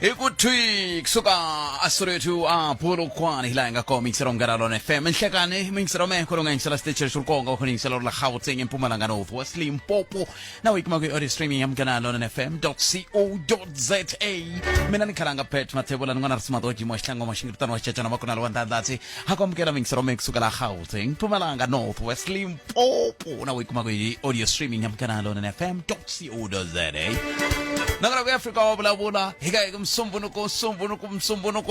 Ikuthi kusuka asorethu aphulukhwana hilanga ko mixero ngaralo na FM nhlekane mixero mekho ngisela stage sulkonga khoningisela la Gauteng eMpumalanga North West Limpopo nawe ikuma ku audio streaming yamkanalo na fm.co.za mina nikhalanga pet mathebola ngwana smart oji mo hlango mashingirtano wa chachana makona lo ndandatsi hakomkela mixero mekusuka la Gauteng Mpumalanga North West Limpopo nawe ikuma ku audio streaming yamkanalo na fm.co.za Nagara ku Africa wabula hikaye kumsumbunuko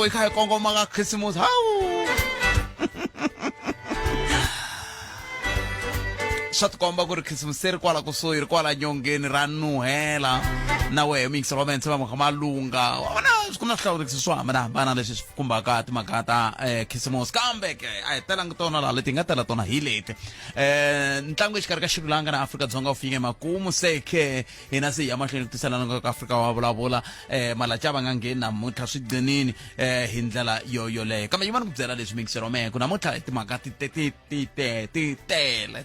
hikaye kongo maga Christmas hawu Shatukomba kuri Christmas seri kwala kusoyiri kwala nyongeni ranu hela nawe mixer wamense malunga wana kuna hlawule kuswama na bana leswi kumbaka timakata Christmas comeback ay telanga tona la leti nga tela tona hilete ntlangu exikarhi ka xilulanga na Afrika-Dzonga wu fike makumu seke hina se ya mahlweni ku tiselana ka Afrika wa vulavula malacha va nga ngheni namuntlha swi dzinini hi ndlela yoyoleyo kambe yimani ku byela leswi mixer wameko namuntlha timhaka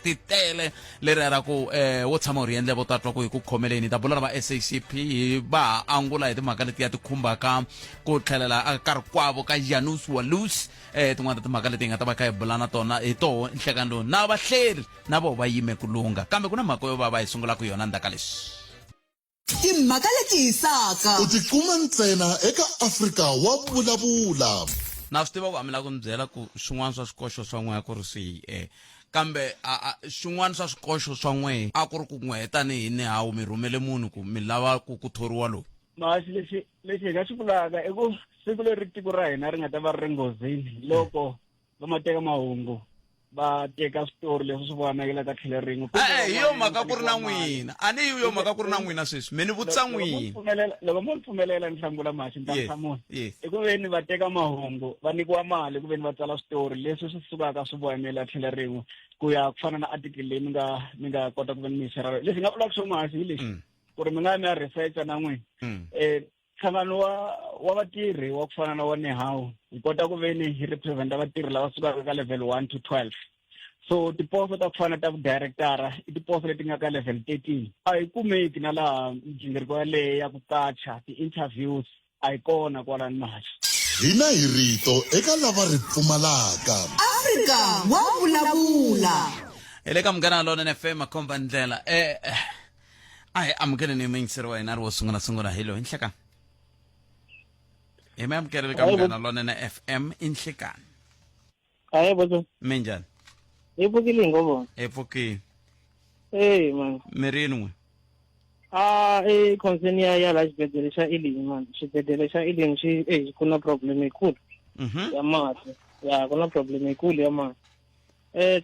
titele leri ra ku wo tshama u ri endle vo tatwa ku hi ku khomeleni ta bula na va SACP ba angula hi timhaka leti ya ti khumbaka ku tlhelela a karhi kwavo ka Janus Walus tin'wana timhaka leti hi nga ta va kha hi bulana tona hi toho nhlekani lowu na vahleri na vo va yime ku lunga kambe ku na mhaka yo va hi sungulaka yona ndaka leswi timhaka leti hisaka u tikuma ntsena eka Afrika wa vulavula na swi tiva ku amila ku mi byela ku swin'wana swa swikoxo swa n'we a ku ri swihi kambe swin'wana swa swikoxo swa n'we a ku ri ku n'we tanihi ni hawu mi rhumele munhu ku mi lava ku thoriwa lowu masi lexi hi nga xi vulaka i ku siku leri tiko ra hina ri nga ta va ri nghozini loko va mateka mahungu va teka switori leswi swi vonakela ka tlhelo rin'we hi yo mhaka ku ri na n'wina a ni hi yo mhaka ku ri na n'wina sweswi mi ni vutisa n'wina loko mo ni pfumelela ni hlangula maxi ni ta hlamula i ku veni va teka mahungu va nyikiwa mali ku veni va tsala switori leswi swi sukaka swi vonela tlhelo rin'we ku ya ku fana na article leyi mi nga kota ku veni mi yi xerha leswi hi nga vulaka swo maxi hi lexi ku ri mi nga mi ya researcha na n'wina nhlangano wa vatirhi wa ku fana na wa nehawu hi kota ku veni hi representa vatirhi lava sukaka ka level 1 to 12 so tiposo ta ku fana ta vudirectora i tiposo leti nga ka level 13 a hi kumeki na laha migingiriko yaleyo ya ku kacha ti-interviews a hi kona kwalani maxi hina hi rito eka lava ri pfumalaka Afrika wa vulavula ele ka mugana lona FM akhomba ndlela ai amukele ni mixer wa hina ri wo sungula hilo inhlekani amukele ka mugana lona FM inhlekani hayi bozo minjani epfukile ngoba epfukile man mirini concern ya la xibedhlele xa Elim man xibedhlele xa Elim xi ku na problem yikulu ya mati ya ku na problem yikulu ya mati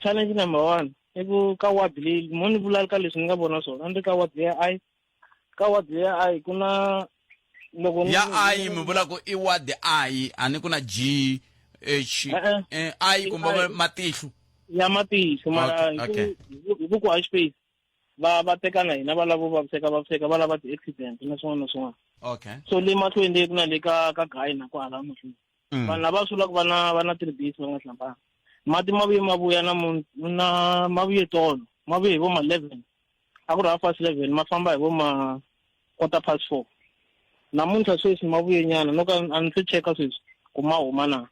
challenge number 1 i ku ka ward leyi mo ni vula ka leswi ni nga vona swona andi ka ward ya ai ku na loko ya ai mi vula ku i ward ai ani ku na G H ai kumbe matihlu ya matihlu mara hi ku ha space va tekana hina va lavo vaviseka va lava ti-accident na swin'wana na swin'wana okay so le mahlweni ku na le ka gayi na kwala mahlweni vanhu lava sula ku va na tiribisi va nga hlambanga mati mavuya na mavuye tolo mavuye hi vo ma 11 a ku ri half past 11 ma famba hi vo ma quarter past 4 namuntlha sweswi mavuye nyana no ka a ni se cheka sweswi ku ma huma na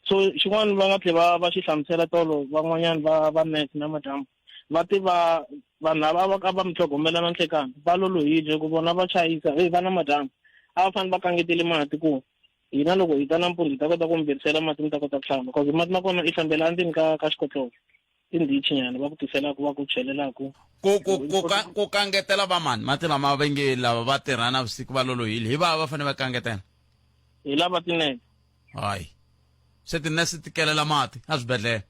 so xin'wana va nga tlhe va xi hlamusela tolo van'wanyana va nurse na madam va tiva vanhu lava va mi tlhogomela na nhlekani va lolohile ku vona va chayisa va na madam a va fanele va kangetele mati ku hina loko hi ta nampundzu hi ta kota ku mi virisela mati mi ta kota ku hlamba because mati ma kona i hlambela endzeni ka xikotlolo tindhichinyana va ku tiselaku va ku chelelaku ku kangetela va mani mati lama va nge lava va tirhana vusiku va lolohile hi va fanele va kangetela hi lava tinene hayi se tinese ti kelela mati a swibedhlele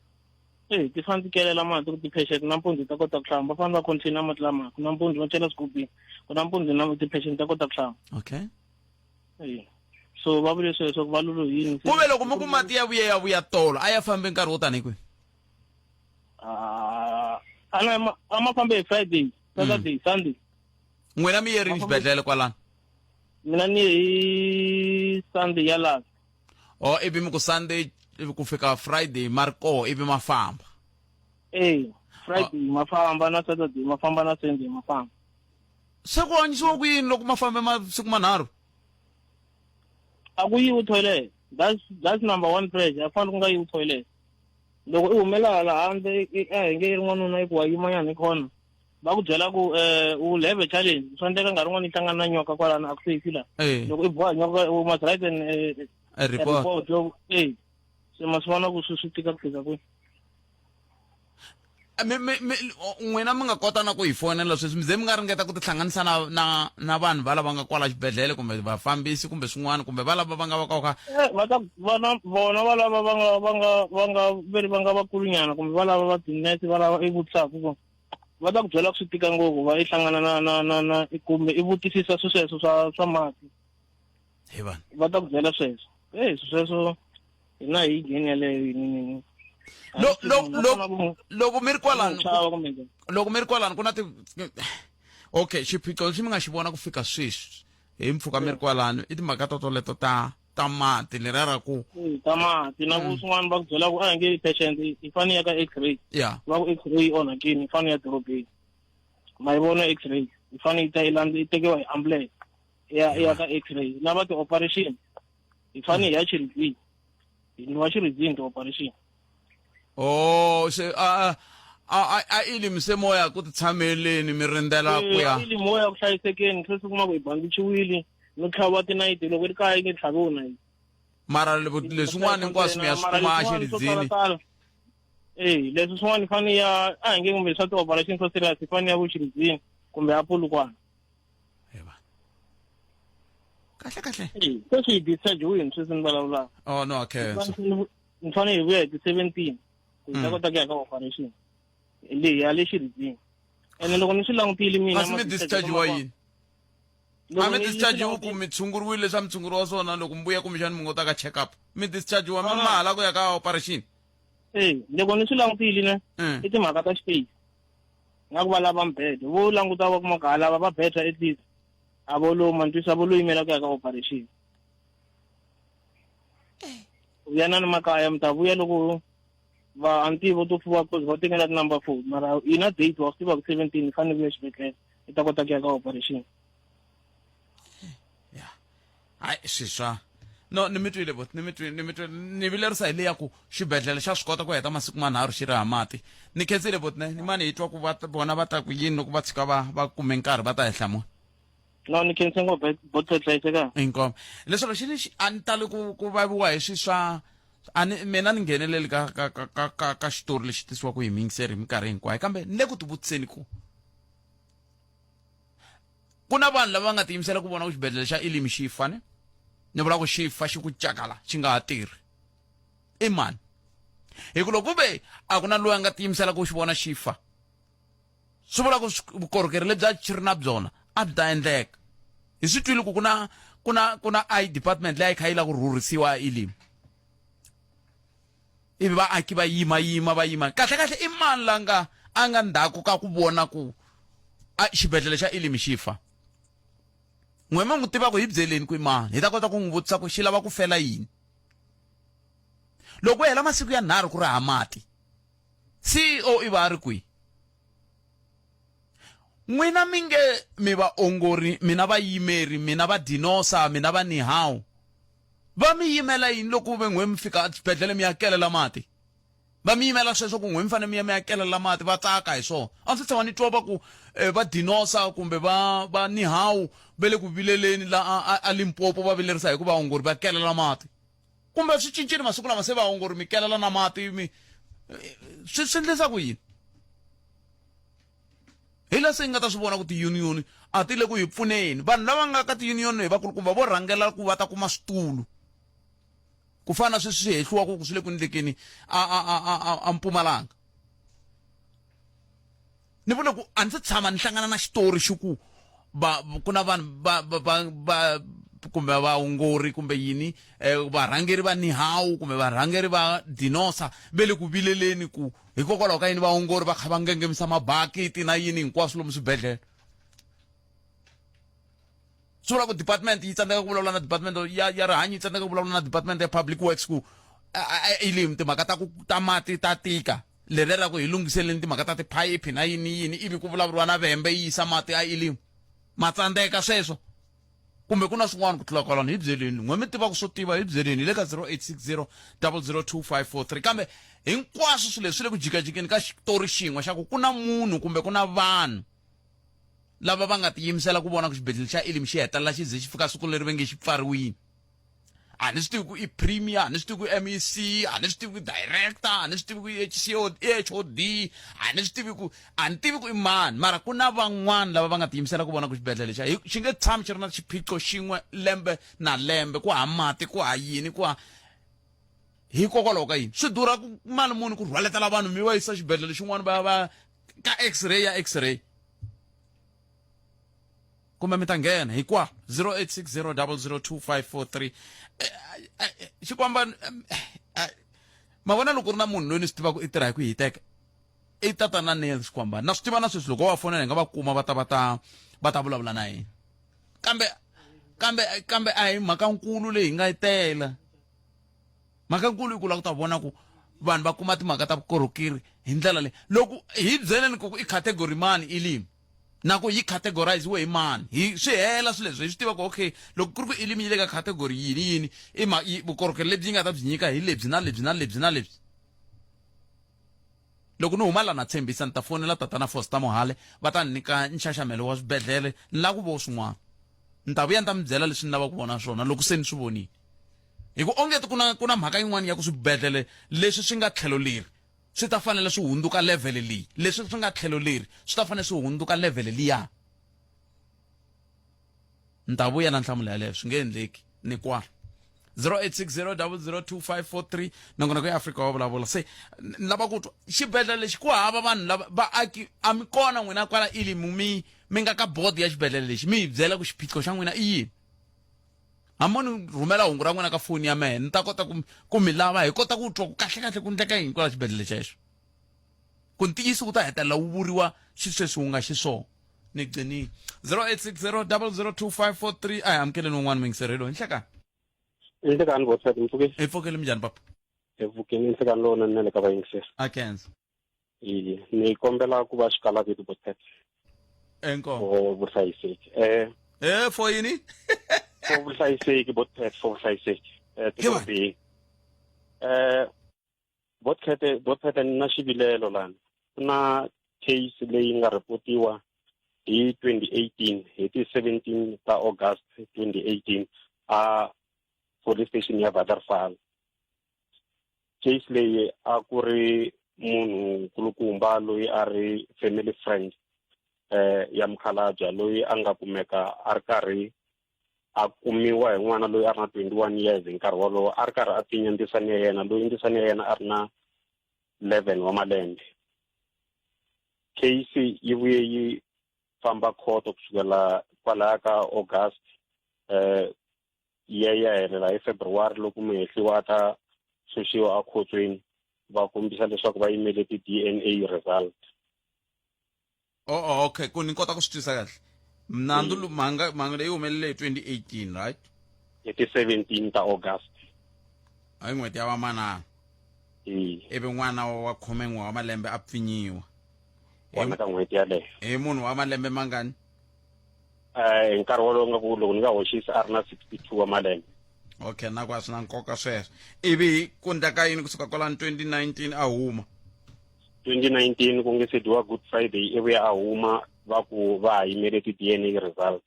ti fanele ti kelela mati ku ti-patient nampundzu hi ta kota ku hlamba va fanele va container mati lama ku nampundzu va chela swigubini ku nampundzu na ti-patient ta kota ku hlamba okay so va vule sweswo ku va lolohile ku ve loko mo ku mati ya vuya tolo a ya fambe nkarhi wo tani kwihi a ma fambe hi Friday Saturday Sunday n'wina mi yerini xibedhlele kwalano mina ni hi Sunday ya last ivi mi ku Sunday ivi ku fika Friday mariko ivi ma famba Friday ma famba na Saturday ma famba na Sunday ma famba se ku hanyisiwa ku yini loko ma fambe masiku manharhu a ku yiwi toilet. That's number one pressure. A fanele ku nga yiwi toilet. Loko I humela la handle nge rin'wana na ku wa yimanyana khona. Va ku byela ku u leve challenge. Swi endleka nkarhi wun'wana I hlangana na nyoka kwalana a ku safe la. Loko I boha nyoka u must write a report. Se masivona ku swi tika ku fika kwihi. N'wina mi nga kota na ku hi fonela sweswi mi ze mi nga ringeta ku tihlanganisa na vanhu va lava nga kwala xibedhlele kumbe vafambisi kumbe swin'wana kumbe va lava va nga va ka vona va lava va nga vakulunyana kumbe va lava va tinese va lava I vutisaka ku va ta ku byela ku swi tika ngopfu va I hlangana na kumbe I vutisisa sweswo swa mati va ta ku byela sweswo sweswo hina hi geni yaleyo loko mi ri kwalano ku na okay xiphiqo lexi mi nga xi vona ku fika sweswi hi mpfhuka mi ri kwalano I timhaka toleto ta mati leriya ra ku ta mati na ku swin'wana va ku byela ku a nge patient I fane ya ka x-ray va ku x-ray onhakini I fane ya dorobeni ma yi vona x-ray I fane I tekiwa hi ambulance ya ka x-ray na va ti-operation I fane ya xirizini ni wa xirizini ti-operation se ilimi se moya ku titshameleni mi rindzela ku ya ilimi moya ku hlayisekeni sweswi kuma ku hi bandichiwile no tlhaviwa tinayiti loko ri kaya I nge tlhaviwi nayiti mara leswin'wana hinkwaswo mi ya swi kuma a xirizini leswi swin'wana I fane ya a hi nge kumbe swa ti-operation swa serious I fane ya ku xirizini kumbe a Polokwane kahle sweswi hi discharge-wini sweswi ni vulavulaka no okay ni fane hi vuya hi ti-17 ku hi ta kota ku ya ka operation leyi ya le xirizini ene loko ni swi langutile mina kasi mi discharge-wa yini a mi discharge-iwi ku mi tshunguriwile leswi a mi tshunguriwa swona loko mi vuya kumbexani mi ngo ta ka check up mi discharge-iwa mi mahala ku ya ka operation loko ni swi langutile ne I timhaka ta space nga ku va lava mbhede vo languta va kuma ka lava va better at least a vo lo mantwisa vo lo yimela ku ya ka operation vuyana ni makaya mi ta vuya loko va antivo to fuwa cause va tekela number 4 mara ina date wa swi tiva ku 17 fane vuya xibedhlele I ta kota ku ya ka operation hayi swiswa no ni mi twile bot ni vilerisa hi le ya ku xibedhlele xa swi kota ku heta masiku manharhu xi ri ha mati ni khensile bot ni mani hi twa ku vona va ta ku yini loko va tshika va kume nkarhi va ta hi hlamula no ni khense ngopfu bot hlayiseka inkomo leswo lexi lexi a ni tali ku vaviwa hi swi swa mina ni ngheneleli ka xitori lexi tisiwaku hi mingiseri hi minkarhi hinkwayo kambe ni le ku ti vutiseni ku na vanhu lava nga tiyimisela ku vona ku xibedhlele xa ilimi xi fane ni vula ku xi fa xi ku cakala xi nga ha tirhi I mani hi ku loko ve a ku na loyi a nga tiyimisela ku xi vona xi fa swi vula ku vukorhokeri lebyi a xi ri na byona a byi ta endleka hi swi twile ku ku na I department leyi a yi kha yi la ku rhurhisiwa ilimi ivi vaaki va yima kahle I mani la a nga ndzhaku ka ku vona ku a xibedhlele xa ilimi xi fa n'we ma n'wi tiva ku hi byeleni ku I mani hi ta kota ku n'wi vutisa ku xi lava ku fela yini loko hela masiku ya 3 ku ri ha mati CEO I va ri kwihi n'wina mi nge mi vaongori mina vayimeri mina va dinosa mina va nihawu va mi yimela yini loko ve n'we mi fika xibedhlele mi ya kelela mati va mi yimela sweswo ku n'we mi fanele mi ya kelela mati va tsaka hi swona a ndzi tshama ni twa va ku va dinosa kumbe va nihawu va le ku vileleni la a Limpopo va vilerisa hi ku vaongori va kelela mati kumbe swi cincile masiku lama se vaongori mi kelela na mati swi endlisa ku yini hi la se nga ta swi vona ku ti-union a ti le ku hi pfuneni vanhu lava nga ka ti-union hi vakulukumba vo rhangela ku va ta kuma switulu ku fana sweswi swi hehliwaka ku swi le ku endlekeni a Mpumalanga ni vule ku a ndzi tshama ni hlangana na xitori xi ku ku na vanhu kumbe vaongori kumbe yini varhangeri va nihawu kumbe varhangeri va dinosa ve le ku vileleni ku hikokwalaho ka yini vaongori va kha va ngengemisa mabakiti na yini hinkwaswo lomu swibedhlele swi vula ku department yi tsandzeka ku vulavula na department ya rihanyo yi tsandzeka ku vulavula na department ya public works ku ilimi timhaka ta mati ta tika leri ra ku hi lunghiseleni timhaka ta tiphayiphi na yini ivi ku vulavuriwa na vhembe yi yisa mati a ilimi ma tsandzeka sweswo kumbe kuna swin'wana ku tlula kwalano hi byeleni n'we mi tiva ku swo tiva hi byeleni hi le ka 0860 002543 kambe hinkwaswo swilo leswi le ku jikajikeni ka xitori xin'we xa ku na munhu kumbe ku na vanhu lava va nga tiyimisela ku vona ku xibedhlele xa Elim xi hetelela xi ze xi fika siku leri ve nge xi pfariwini. A ni swi tivi ku i premier, a ni swi tivi ku MEC, a ni swi tivi ku director, a ni swi tivi ku HOD, a ni swi tivi ku a ni tivi ku i mani, mara ku na van'wana lava va nga tiyimisela ku vona ku xibedhlele xa xi nge tshami xi ri na xiphiqo xin'we lembe na lembe ku ha mati ku ha yini ku ha hikokwalaho ka yini swi durha ku mali muni ku rhwaletela vanhu mi va yisa xibedhlele xin'wana va ka x-ray ya x-ray kumbe mi ta nghena hikwa 0860 002543 xikomba mavona loko ri na munhu loyi ni swi tivaka i tirha hi ku hiteka i tata na nel xikomba na swi tiva na sweswi loko va fonela hi nga va kuma va ta vulavula na yena kambe a hi mhaka nkulu leyi hi nga yi tela mhaka nkulu i ku la ku ta vona ku vanhu va kuma timhaka ta vukorhokeri hi ndlela leyi loko hi byeleni ku i category mani Elim na ku yi categorize hi mani hi swi hela swilo leswi hi swi tiva ku okay loko ku ri ku Elim yi le ka category yini i vukorhokeri lebyi nga ta byi nyika hi lebyi na lebyi na lebyi na lebyi loko ni huma la na tshembisa ni ta fonela tatana Foster Mohale va ta nyika nxaxamelo wa swibedhlele ni la ku vo swin'wana ni ta vuya ni ta mi byela leswi ni lava ku vona swona loko se ni swi vonile hi ku ongeti ku na mhaka yin'wana ya ku swibedhlele leswi swi nga tlhelo leri swi ta fanele swi hundzuka level leyi leswi swi nga tlhelo leri swi ta fanele swi hundzuka level liya ni ta vuya na nhlamulo yaleyo swi nge endleki ni kwa 0860 002543 nangona ku Africa wa vulavula se ni lava ku twa xibedhlele lexi ku hava vanhu lava vaaki a mi kona n'wina kwala Elim mi nga ka board ya xibedhlele lexi mi hi byela ku xiphiqo xa n'wina i yini hambi ni rhumela hungu ra n'wina ka foni ya mehe ni ta kota ku mi lava hi kota ku twa ku kahlekahle ku ndleka yini kwala xibedhlele xexo ku ntiyisi ku ta hetelela wu vuriwa xisweswi wu nga xiswona ni gcinile 0860 002543 a hi amukeleni wun'wana mingiserelo hinhlekani Inhlekani botsati mfuke hi pfukele minjhani papa evukeni inhlekani lona nele ka vayingiseri a kenza ni kombela ku va xikala vito botsati enkomo for vuhlayiseki for yini for vuhlayiseki botsati for vuhlayiseki tibi botsati ni na xivilelo lana ku na case leyi nga reportiwa hi 2018 hi ti 17 ta August 2018 a police station ya Waterval case leyi a ku ri munhu kulukumba loyi a ri family friend ya mkhalabya loyi a nga kumeka a ri karhi a kumiwa hi n'wana loyi a ri na 21 years hi nkarhi wolowo a ri karhi a tinya ndzisani ya yena loyi ndzisani ya yena a ri na 11 wa malembe case yi vuye yi famba court kusukela kwalaya ka August ya helela hi February loko muhehliwa ta xuxiwa a khotsweni va kombisa leswaku va yimele ti DNA result okay ku ni kota ku swi twisisa kahle mnandzu manga leyi humelele hi 2018 right hi ti 17 ta August a hi n'hweti ya vamanana ivi n'wana wa 10 wa malembe a pfinyiwa wana ka n'hweti yaleyo hi munhu wa malembe mangani hi nkarhi wolowo nga ku loko ni nga hoxisa a ri na 62 wa malembe okay na kwa swi na nkoka sweswo ivi ku ndleka yini kusuka kwalani 2019 a huma 2019 ku nge se dyiwa Good Friday ivi a huma va ku va ha yimele ti DNA result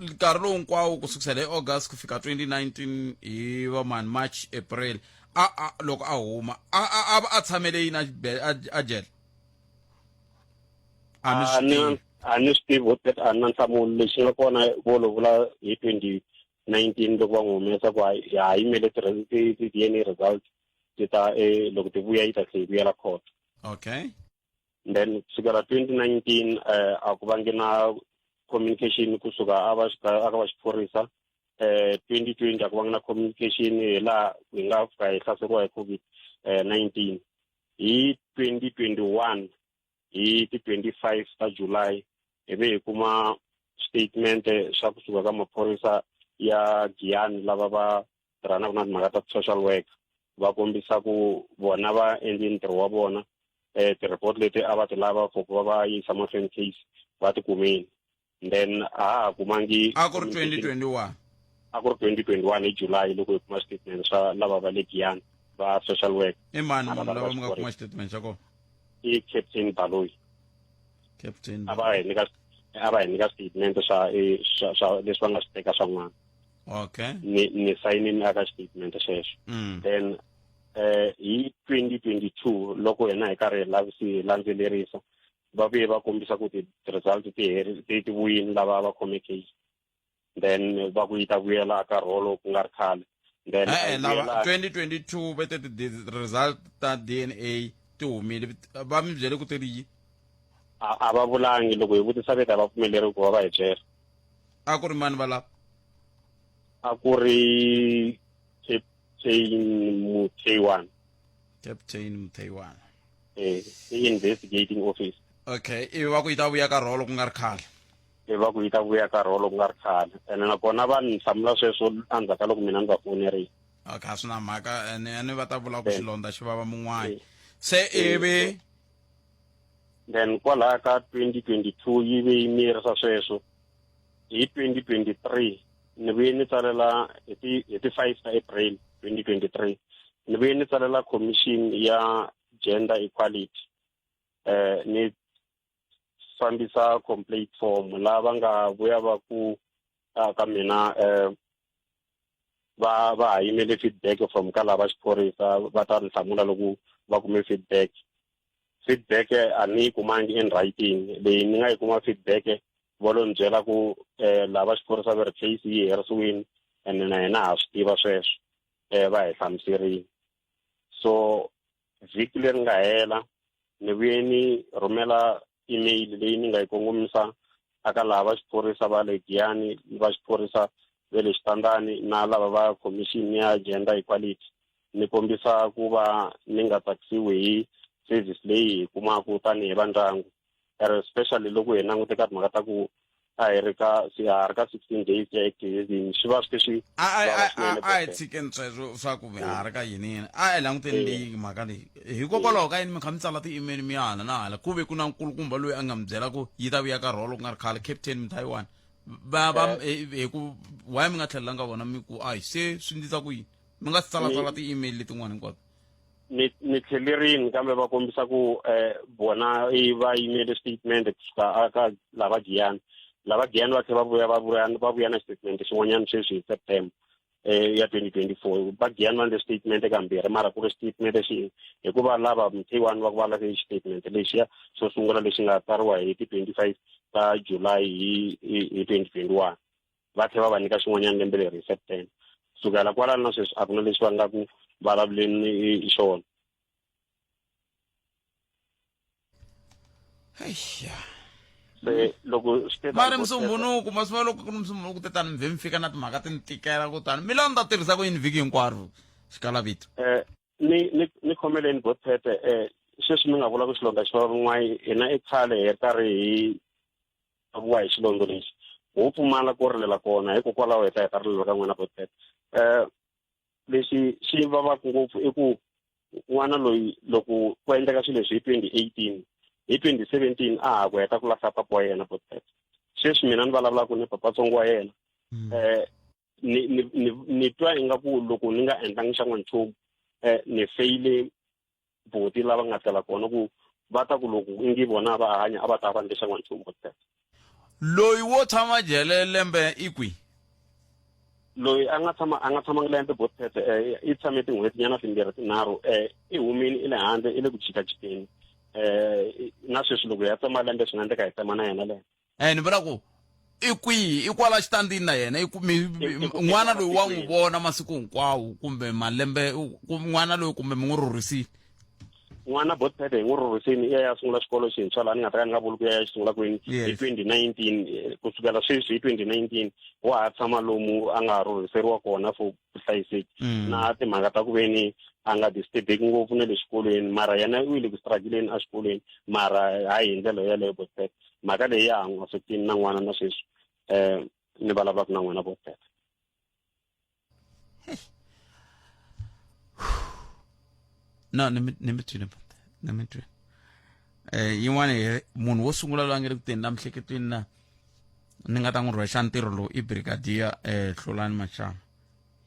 nkarhi lowu hinkwawo ku sukisela hi August ku fika 2019 hi va mani March April loko a huma a tshamele yini a jele a ni swi tivi a na nhlamulo lexi nga kona volovula hi 2019 loko va n'wi humesa ku ha yimele ti DNA result ti ta loko ti vuya yi ta tlhe yi vuyela court okay then kusukela 2019 a ku vangi na communication kusuka aka va xiphorisa 2020 a ku vangi na communication laha hi nga fika hi hlaseriwa hi COVID-19 hi 2021 hi ti 25 ta July ivi hi kuma statement xa kusuka ka maphorisa ya Giyani lava va tirhanaka na timhaka ta social work va kombisa ku vona va endle ntirho wa vona ti-report leti a va ti lava for ku va va yisa mahlweni case va ti kumeni then kumangi a ku ri 2021 a ku ri 2021 hi July loko hi kuma statement swa lava va le Giyani va social work i mani munhu lava mi nga kuma statement xa kona i Captain Baloyi captain a va hi nyika statement swa leswi va nga swi teka swa n'wana okay ni sayinini aka statement xexo then hi 2022 loko hina hi karhi hi landzelerisa va vuye va kombisa ku ti-result ti vuyini lava va khome case then va ku yi ta vuyela aka rholo ku nga ri khale then lava 2022 vete ti-result ta DNA ti humile va mi byele ku ti ri yi a va vulangi loko hi vutisa veta va pfumeleri ku va va hi byela a ku ri mani va lava a ku ri Captain Mutaiwan investigating office okay ivi va ku yi ta vuya ka rholo ku nga ri khale va ku yi ta vuya ka rholo ku nga ri khale ene nakona va ni hlamula sweswo endzhaku ka loko mina ni va fonerile okay a swi na mhaka ene va ta vula ku xilondza xi vava mun'wana se ivi then kwalaha ka 2022 yi ve yi mirisa sweswo hi 2023 ni vuye ni tsalela hi ti 5 ta April 2023 ni vuye ni tsalela commission ya gender equality ni fambisa complete form lava nga vuya va ku ka mina va ha yimele feedback from ka lava xiphorisa va ta ni hlamula loko va kume feedback a ni yi kumangi in writing leyi ni nga yi kuma feedback va lo ni byela ku lava xiphorisa va ri case yi herisiwini ene na hina ha swi tiva sweswo va hi hlamuserile so vhiki leri nga hela ni vuye ni rhumela email leyi ni nga yi kongomisa aka lava xiphorisa va le Giyani va xiphorisa ve le Xitandani na lava va commission ya gender equality ni kombisa ku va ni nga tsakisiwi hi service leyi hi kumaku tanihi va ndyangu especially loko hi langute ka timhaka ta ku a hi ri ka 16 days ya activism swi va swi a hi tshikeni sweswo swa ku ha ri ka yinini a hi languteni leyi mhaka leyi hikokwalaho ka yini mi kha mi tsala ti-email mi hala na hala ku ve ku na nkulukumba loyi a nga mi byela ku yi ta vuya ka rholo ku nga ri khale Captain Mutaiwan hi ku why mi nga tlhelelanga vona mi ku a hi se swi ndlisa ku yini mi nga si tsalatsala ti-email letin'wana hinkwato ni tlhelerini kambe va kombisa ku bona va yimele statement kusuka aka lava Giyani va tlhela va vuya na statement xin'wanyana sweswi hi September ya 2024 va Giyani va ndle statement kambirhi mara ku ri statement xi hikuva lava Mutaiwan va ku va lave statement lexiya xo sungula lexi nga tsariwa hi ti 25 ta July hi 2021 va tlhela va nyika xin'wanyana lembe leri hi September sukela kwalano na sweswi a ku na lexi va nga ku vulavuleni hi xona loko mari msumbunuku masivula loko ku ri msumbunuku tetani mvhe mi fika na timhaka ti ni tikela kutani mi lani ta tirhisa ku yini vhiki hinkwaro xikala vito ni khomeleni bothete sweswi mi nga vula ku xilondza xi van'wana hina i khale hi karhi hi vuwa hi xilondzo lexi ho pfumala ku rilela kona hikokwalaho hi ta hi ta rilela ka n'wina bothete lexi xi vavaka ngopfu i ku n'wana loyi loko ku endleka swilo leswi hi 2018 hi 2017 a ha ku heta ku lahla papa wa yena bothete sweswi mina ni vulavulaka ni papatsongo wa yena ni twa ingaku loko ni nga endlangi xa n'wanchumu ni feyile boti lava nga tela kona ku va ta ku loko i ngi vona va hanya a va ta va ndlexa n'wanchumu bothete loyi wo tshama jele lembe i kwi loyi a nga tshama lembe bothete i tshame tin'hwetinyana timbirhi tinharhu i humini i le handle i le ku jikajikeni na sweswi loko ya tsema lembe swi nga endleka hi tsema na yena lembe ni vula ku i kwihi i kwala xitandini na yena n'wana loyi wa n'wi vona masiku hinkwawo kumbe malembe n'wana loyi kumbe mi n'wi rhurhisile n'wana bothete hi n'wi rhurhisini i ya sungula xikolo xintshwa laha ni nga ta ka ni nga vuli ku ya xisungula kwini hi 2019 kusukela sweswi hi 2019 wa ha tshama lomu a nga rhurhiseriwa kona for vuhlayiseki na timhaka ta ku veni a nga disturbeki ngopfu na le xikolweni mara yena u yile ku struggleni a xikolweni mara hayi hi ndlela yaleyo bothete mhaka leyi ya han'wa affectini na n'wana na sweswi ni vulavulaka na n'wina bothete no ni mi twile yin'wana munhu wo sungula loyi a nge le ku teni na miehleketweni na ni nga ta n'wi rhwexa ntirho lowu i brigadier Hlulani Mashama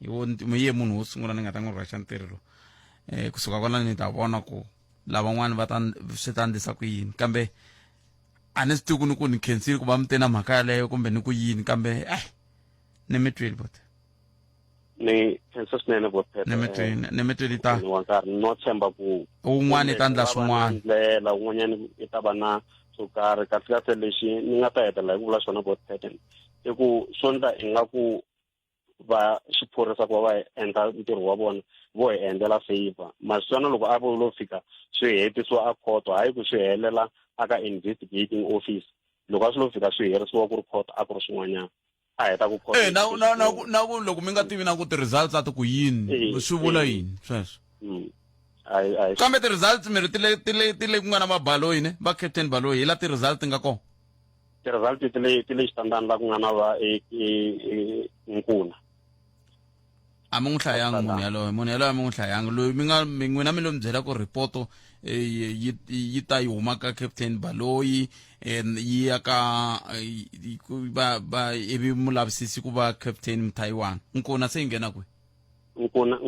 ye munhu wo sungula ni nga ta n'wi rhwexa ntirho lowu kusuka kwala ni ta vona ku lavan'wani va ta swi ta ndlisa ku yini kambe a ni swi tivi ku ni ku ni khensile ku va mi te na mhaka yaleyo kumbe ni ku yini kambe ni mi twile bote ni khensa swinene bote ni mi twile ta wa nkarhi no tshemba ku un'wana i ta ndla swin'wana ndlela un'wanyani i ta va na swo karhi kahlekahle lexi ni nga ta hetelela hi ku vula swona bote i ku swo ndla i nga ku va xiphorisa ku va va endla ntirho wa vona vo hi endlela favor masana loko a lo fika swi hetisiwa a court hayi ku swi helela aka investigating office loko a swi lo fika swi herisiwa ku ri court a ku ri swin'wanyana a heta ku court na ku loko mi nga tivi na ku ti-results a ti ku yini swi vula yini sweswo kambe ti-results miri ti le ku nga na mabaloyi ne va captain baloyi hi la ti-result ti nga kona ti-result ti le xitandani la ku nga na va nkuna a mi n'wi hlayangi munhu yaloye a mi n'wi hlayangi loyi n'wina mi lo mi byela ku ripoto yi ta yi huma ka captain baloyi yi ya ka ivi mulavisisi ku va captain mthaiwana nkuna se yi nghena kwihi nkuna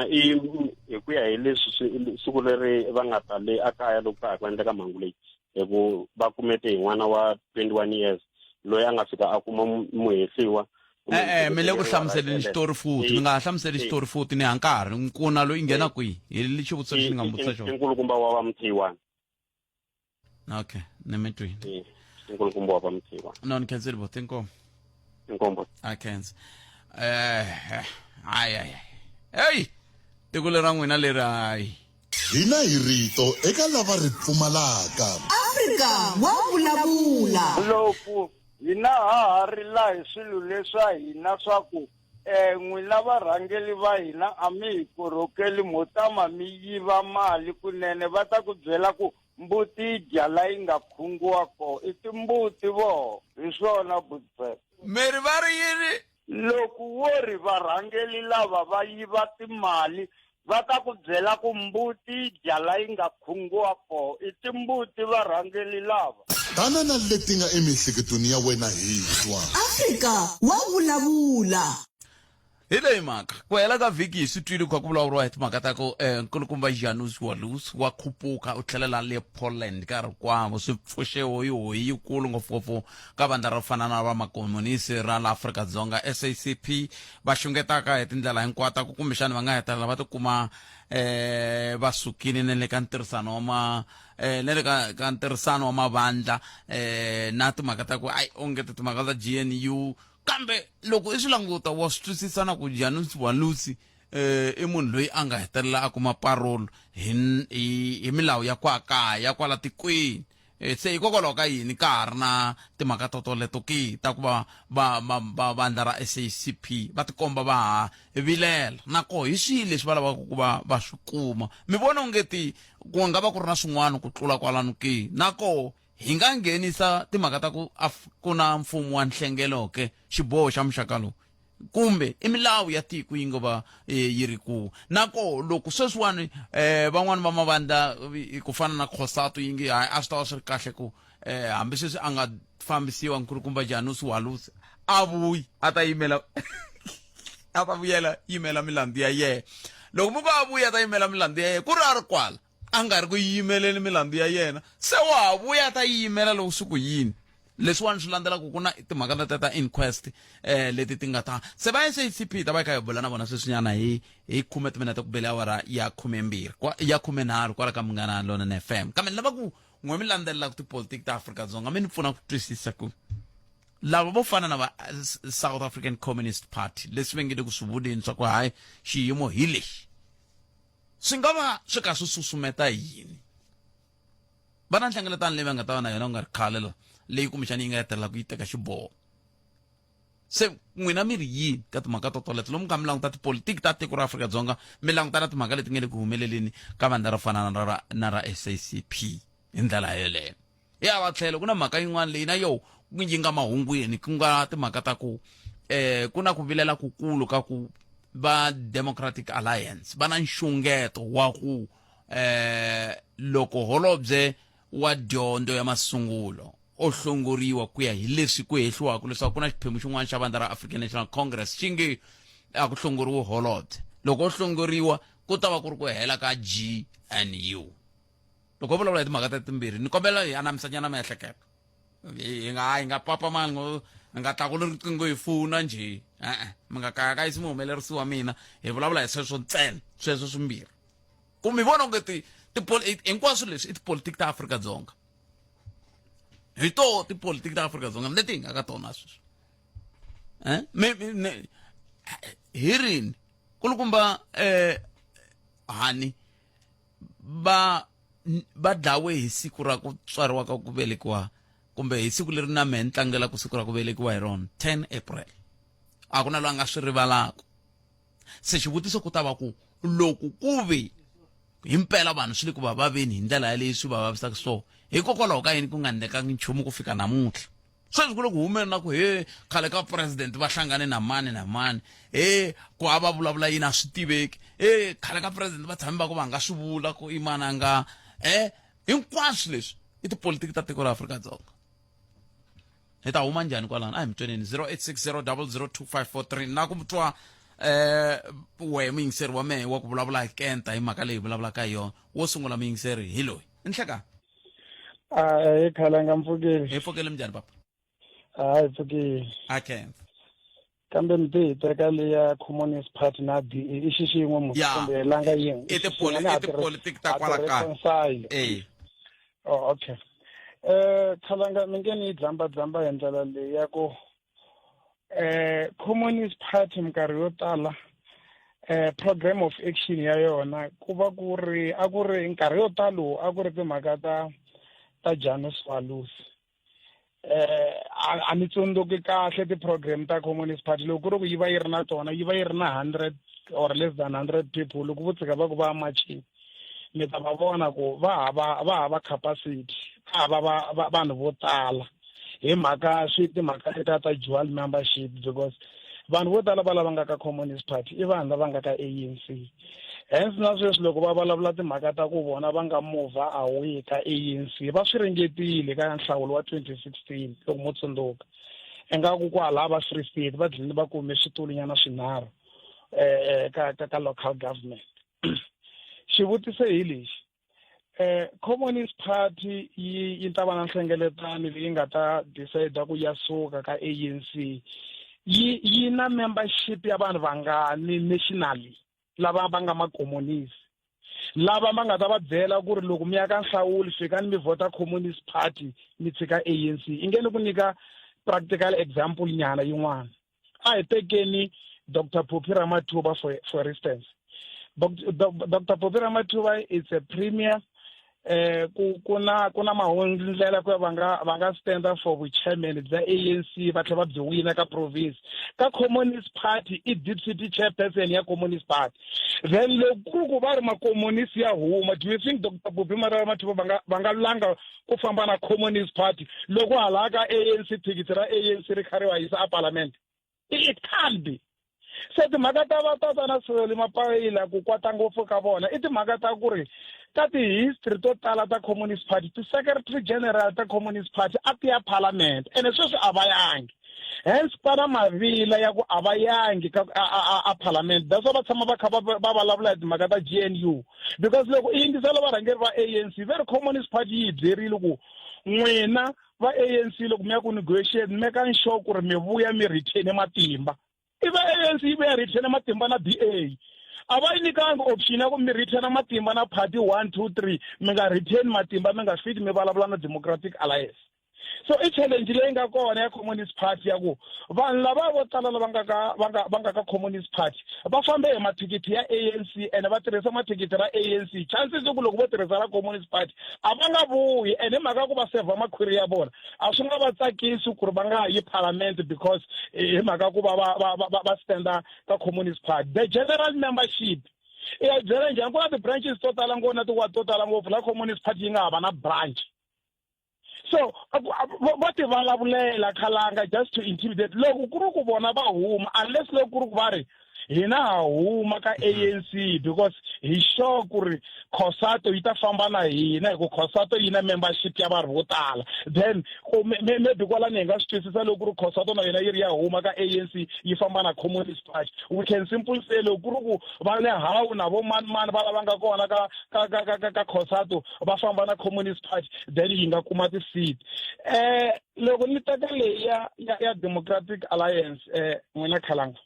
i hi ku ya hi leswi siku leri va nga ta le akaya loko ka ha ku endleka mhangu leyi hi ku va kumete hi n'wana wa 21 years loyi a nga fika a kuma muhehliwa mi le ku hlamuseleni xitori futhi mi nga ha hlamuseli xitori futhi ni hankarhi nkuna loyi nghena kwihi hi xivutiso lexi ni nga mi vutisa xona nkulukumba wa Mthaiwana okay ni mi twile nkulukumba wa Mthaiwana no ni khenseli bote inkombo a khensa hey tiko lera n'wina leri hayi hina hi rito eka lava ri pfumalaka Afrika wa vulavula loko hina ha ri la hi swilo leswa hina swa ku n'wina varhangeli va hina a mi hi korhokeli motama mi yiva mali kunene va ta ku byela ku mbuti yi dya la yi nga khungiwa ko i timbuti vo hi swona butse miri va ri yini loko wo ri varhangeli lava va yiva timali va ta ku byela ku mbuti yi dya la yi nga khungiwa ko i timbuti varhangeli lava tana na leti nga emihleketweni ya wena hi twa Afrika wa vulavula hi leyi mhaka ku hela ka vhiki hi swi twile ku ku vulavuriwa hi timhaka ta ku nkulukumba Janus Walus wa khupuka u tlhelela le Poland nkarhi kwavo swi pfuxe hoyi yikulu ngopfungopfu ka vandla ro fana na vamakomunisi ra la Afrika-Dzonga SACP va xungetaka hi tindlela hinkwato ku kumbexani va nga hetelela va tikuma va sukile ne le ka ntirhisano ka ntirhisano wa mavandla na timhaka ta ku onge timhaka ta GNU kambe loko i swi languta wa swi twisisa na ku Janus Walus i munhu loyi a nga hetelela a kuma parole hi milawu ya kaya kwala tikweni se hikokwalaho ka yini ka ha ri na timhaka totoleto ki ta ku va vandla ra SACP va tikomba va ha vilela nako hi swihi leswi va lavaka ku va swi kuma mi vona ongeti ku nga va ku ri na swin'wana ku tlula kwalano ki nako hi nga nghenisa timhaka ta ku na mfumo wa nhlengelo ke xiboho xa muxaka lowu kumbe i milawu ya tiko yi ngo va yi ri ku nako loko sweswiwani van'wani va mavandla ku fana na Khosato yi nge a swi ta va swi ri kahle ku hambi sweswi a nga fambisiwa nkulukumba Janus Walus a vuyi a ta yimela a ta vuyela yimela milandzu ya yena loko muko a vuya a ta yimela milandzu ya yena ku ri a ri kwala a nga ri ku yimeleni milandzu ya yena se wa vuya ta yimela loko swi ku yini leswiwani swi landzelaka ku na timhaka ta inquest leti ti nga ta se va SACP ta va ka hi bula na vona sweswinyana hi 10 timinete ku bele awara ya 12 ya 13 kwala ka Munghana Lonene FM kambe ni lava ku n'we mi landzelelaka tipolitiki ta Afrika-Dzonga mi ni pfuna ku twisisa ku lava vo fana na va South African Communist Party leswi va nge le ku swi vuleni swa ku hayi xiyimo hi lexi swi nga va swi ka swi susumeta yini va na nhlengeletano leyi va nga ta va na yona u nga ri khale leyi kumbexani yi nga hetelela ku yi teka xiboho se n'wina mi ri yini ka timhaka totoleto lomu ka mi languta tipolitiki ta tiko ra Afrika-Dzonga mi languta na timhaka leti nga le ku humeleleni ka vandla ro fana na ra SACP hi ndlela yeleyo ya va tlhelo ku na mhaka yin'wana leyi na yo yi nga mahungwini ku nga timhaka ta ku ku na ku vilela kukulu ka ku va Democratic Alliance va na nxungeto wa ku loko holobye wa dyondzo ya masungulo ohlongoriwa ku ya hi leswi ku hehliwaka leswaku ku na xiphemu xin'wana xa vandla ra African National Congress xi nge a ku hlongoriwa holobye loko o hlongoriwa ku ta va ku ri ku hela ka GNU loko u vulavula hi timhaka ta timbirhi ni kombela hi anamisanyana miehleketo hi nga papa mali nga tlakuli riqingho hi fona nje mi nga kayakayisi muhumelerisi wa mina hi vulavula hi sweswo ntsena sweswo swimbirhi ku mi vona onge hinkwaswo leswi i tipolitiki ta Afrika-Dzonga hi to tipolitiki ta Afrika-Dzonga leti hi nga ka tona sweswi hi rini kulukumba hani ba dlawe hi siku ra ku tswariwa ka ku velekiwa kumbe hi siku leri na mehe ni tlangela ku siku ra ku velekiwa hi rona 10 April a ku na loyi a nga swi rivalaka se xivutiso ku ta va ku loko ku ve himpela vanhu swi le ku va vaveni hi ndlela ya leyi swi va vavisaka so hikokwalaho ka yini ku nga ndekangi nchumu ku fika namuntlha sweswi ku le ku humeni na ku khale ka president va hlangane na mani ku va vulavula yini a swi tiveki khale ka president va tshami va ku va nga swi vula ku i mani a nga hinkwaswo leswi i tipolitiki ta tiko ra Afrika-Dzonga hi ta huma njhani kwalano a hi mi tweneni 0860002543 na ku twa we muyingiseri wa mehe wa ku vulavula hi kenta hi mhaka leyi vulavulaka hi yona wo sungula muyingiseri hi loyi ni hlekani hi khala nga mpfukeli hi pfukele mi njhani papa hi pfukeli okay kambe mi ti teka leya Communist Party na DA i xixin'we mu kumbe langa yin'we i tipolitiki ta kwala kaya okay khalanga mi nge ni dzamba hi ndlela leyi ya ku Communist Party minkarhi yo tala program of action ya yona ku va ku ri nkarhi yo talo a ku ri timhaka ta Janus Walus a ni tsundzuki kahle ti-program ta Communist Party loko ku ri ku yi va yi ri na tona yi va yi ri na 100 or less than 100 people loko vo tsika va ku va machini mi ta va vona ku va hava capacity va vanhu vo tala hi mhaka timhaka ta dual membership because vanhu vo tala va lava nga ka Communist Party i vanhu lava nga ka ANC hence na sweswi loko va vulavula timhaka ta ku vona va nga move away ka ANC va swi ringetile ka nhlawulo wa 2016 loko mo tsundzuka engaku kwala va Free State va dlile va kume switulunyana swinharhu ka local government xivutiso hi lexi Communist Party yi ta va na nhlengeletano leyi nga ta decide ku ya suka ka ANC yi na membership ya vanhu vangani nationally lava va nga makomunisi lava va nga ta va byela ku ri loko mi ya ka nhlawulo fikani mi vota Communist Party mi tshika ANC i nge ni ku nyika practical example nyana yin'wana a hi tekeni Dr. Phophi Ramathuba for instance Dr. Phophi Ramathuba is a premier kuna mahundlela ku va nga stand up for chairman bya ANC va tlhela va byi wina ka province ka Communist Party i deputy chairperson ya Communist Party then loko ku va ri makomunisi ya huma do you think Dr. Phophi Ramathuba va nga langa ku famba na Communist Party loko halaka ANC thikithi ra ANC ri khariwa yisa a parliament it can't be se timhaka ta na swele mapayila ku kwata ngopfu ka vona i timhaka ta ku ri ka ti-history to tala ta Communist Party ti-secretary general ta Communist Party a ti ya parliament ene sweswi a va yangi hence pana mavila ya ku a va yangi a parliament that's why va tshama va kha va vulavula hi timhaka ta GNU because loko i yingisela varhangeri va ANC very Communist Party yi byerile ku n'wina va ANC loko mi ya ku negotiate make sure ku ri mi vuya mi retain matimba iva ANC yi vuya retain matimba na DA a va yi nyikanga option ya ku mi retain matimba na party 1 2 3 mi nga retain matimba mi nga fiti mi vulavula na Democratic Alliance so i challenge leyi nga kona ya Communist Party ya ku vanhu lava vo tala lava nga ka Communist Party va fambe hi mathikithi ya ANC ene va tirhisa mathikithi ra ANC chances ku loko vo tirhisa ra Communist Party a va nga vuyi ene mhaka ku va seva makhwiri ya vona a swi nga va tsakisi ku ri va nga yi parliament because hi mhaka ku va standa ka Communist Party the general membership ya byela njhani ku na ti-branches to tala ngopfu na tiwadi to tala ngopfu la Communist Party yi nga hava na branch so va ti vulavulela khalanga just to intimidate loko ku ri ku vona va huma unless loko ku ri ku va ri hina ha huma ka ANC because hi sure ku ri COSATU yi ta famba na hina hi ku COSATU yi na membership ya vanhu vo tala then maybe kwalani hi nga swi twisisa loko ku ri COSATU na yena yi ri ya huma ka ANC yi famba na Communist Party we can simply say loko ku ri ku va le hawu na vo mani va lava nga kona ka COSATU va famba na Communist Party then yi nga kuma ti-seat loko ni teka leyi ya Democratic Alliance n'wina Khalanga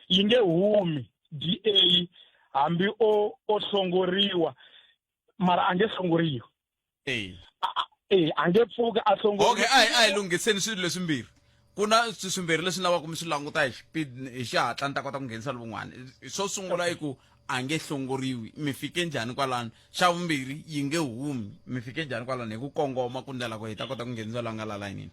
yi nge humi DA hambi o hlongoriwa mara a nge hlongoriwa a nge pfuka a hlongoriwa okay ai lunghiseni swilo leswimbirhi ku na swimbirhi leswi lavaka mi swi languta hi xihatla ni ta kota ku nghenisa van'wana swo sungula i ku a nge hlongoriwi mi fike njhani kwalano xa vumbirhi yi nge humi mi fike njhani kwalano hi ku kongoma ku ndlela ku hi ta kota ku nghenisa langa la layinini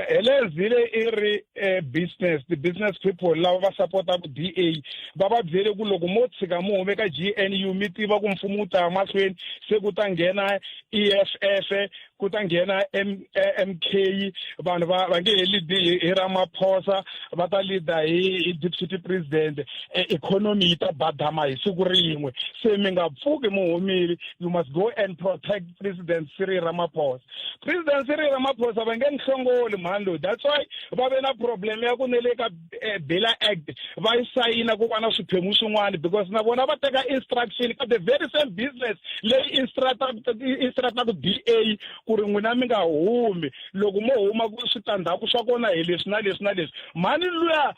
helezile i ri business the business people lava va supportaku DA va va byele ku loko mo tshika mu hume ka GNU mi tiva ku mfumo wu ta mahlweni se ku ta nghena EFF ku ta nghena MK vanhu va nge he lead hi Ramaphosa va ta leader hi deputy president economy yi ta badama hi siku rin'we se mi nga pfuki mu humile you must go and protect President Cyril Ramaphosa va nge nhlongoli mani loyi that's why va ve na problem ya ku ne le ka Bela Act va yi sayina ku va na swiphemu swin'wana because na vona va teka instruction ka the very same business leyi instructaku DA ku ri n'wina mi nga humi loko mo huma ku switandzhaku swa kona hi leswi na leswi na leswi mani luya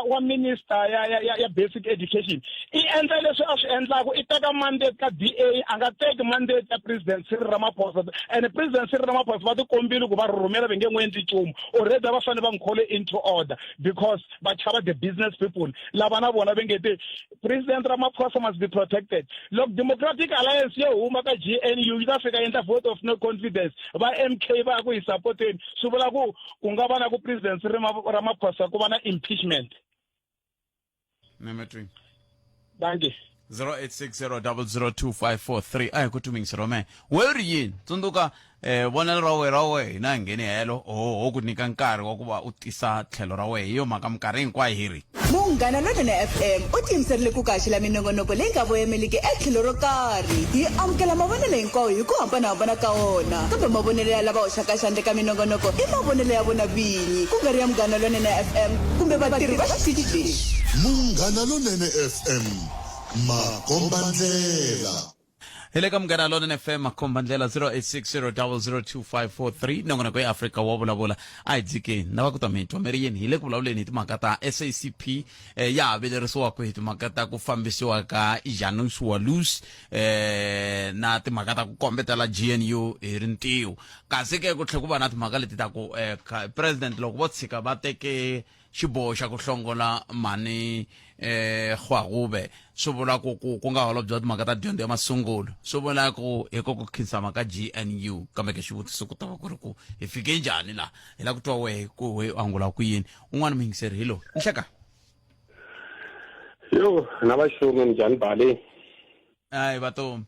wa minister ya basic education i endla leswi a swi endlaku i teka mandate ka DA a nga teki mandate ya President Cyril Ramaphosa and President Cyril Ramaphosa va tikombile ku va rhumela va nge n'wendi nchumu already va fanele va n'wi into order because va chava the business people lava na vona va nge te President Ramaphosa must be protected loko Democratic Alliance yo huma ka GNU yi ta fika endla vote of no confidence va MK va ku hi supporteni swi vula ku nga va na ku President Cyril Ramaphosa ku va na impeachment. Number 3. Thank you. 0860002543 ai ku tumingisiro me we ri yini tsundzuka vonelo ra we na ngheni helo ho ku nyika nkarhi wa ku va u tisa tlhelo ra we hi yo mhaka minkarhi hinkwayo hi ri munghana lonene FM u tiyimiserile ku kaxela minongonoko leyi nga voyameliki etlhelo ro karhi hi amukela mavonelo hinkwawo hi ku hambanahambana ka wona kambe mavonelo ya lava hoxaka xandle ka minongonoko i mavonelo ya vona vinyi ku nga ri ya munghana lonene FM kumbe vatirhi va xitichi lexi munghana lonene FM makombandlela hele ka munghana lonene FM makombandlela 0860002543 nongonoko ya Afrika wa vulavula a hi dzikeni na va ku ta mi twa mi ri yini hi le ku vulavuleni hi timhaka ta SACP ya havelerisiwaku hi timhaka ta ku fambisiwa ka Janus Walus na timhaka ta ku kombetela GNU hi rintiho kasi ke ku tlhe ku va na timhaka leti ta ku president loko vo tshika va teke xiboho xa ku hlongola mani Khwagube swi vula ku nga holobye bya timhaka ta dyondzo ya masungulo swi vula ku hi ku khinsama ka GNU kambe ke xivutiso ku ta va ku ri ku hi fike njhani la hi la ku twa wehe ku we angula ku yini un'wana muyingiseri hi loyi nhleka yo na vaxongi njhani bale ai vatomi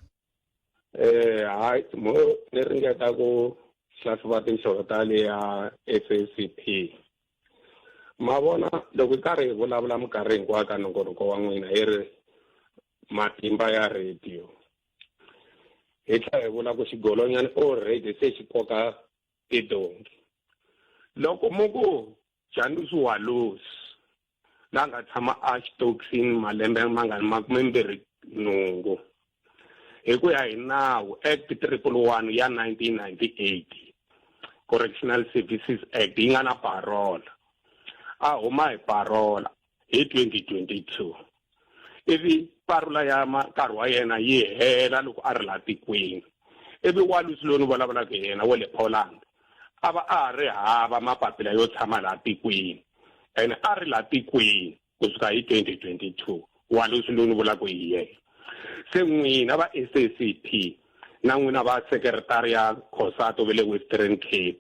hayi mo ni ringeta ku hlahluva tinhloko ta le ya SACP ma vona loko hi karhi hi vulavula minkarhi hinkwayo ka nongonoko wa n'wina hi ri matimba ya radio hi tlhela hi vula ku xigolonyana already se xi koka tidongi loko mo ku Janus Walus la nga tshama a Stokesini malembe ma nga makumembirhi nhungu hi ku ya hi nawu Act 111 ya 1998 Correctional Services Act yi nga na parola a huma hi parola hi 2022 ivi parola ya nkarhi wa yena yi hela loko a ri la tikweni ivi Walus loyi ni vulavulaka hi yena wa le Poland a va a ri hava mapapila yo tshama la tikweni ene a ri la tikweni kusuka hi 2022 Walus loyi ni vulaka hi yena se n'wina va SACP na n'wina va secretary ya COSATU ve le Western Cape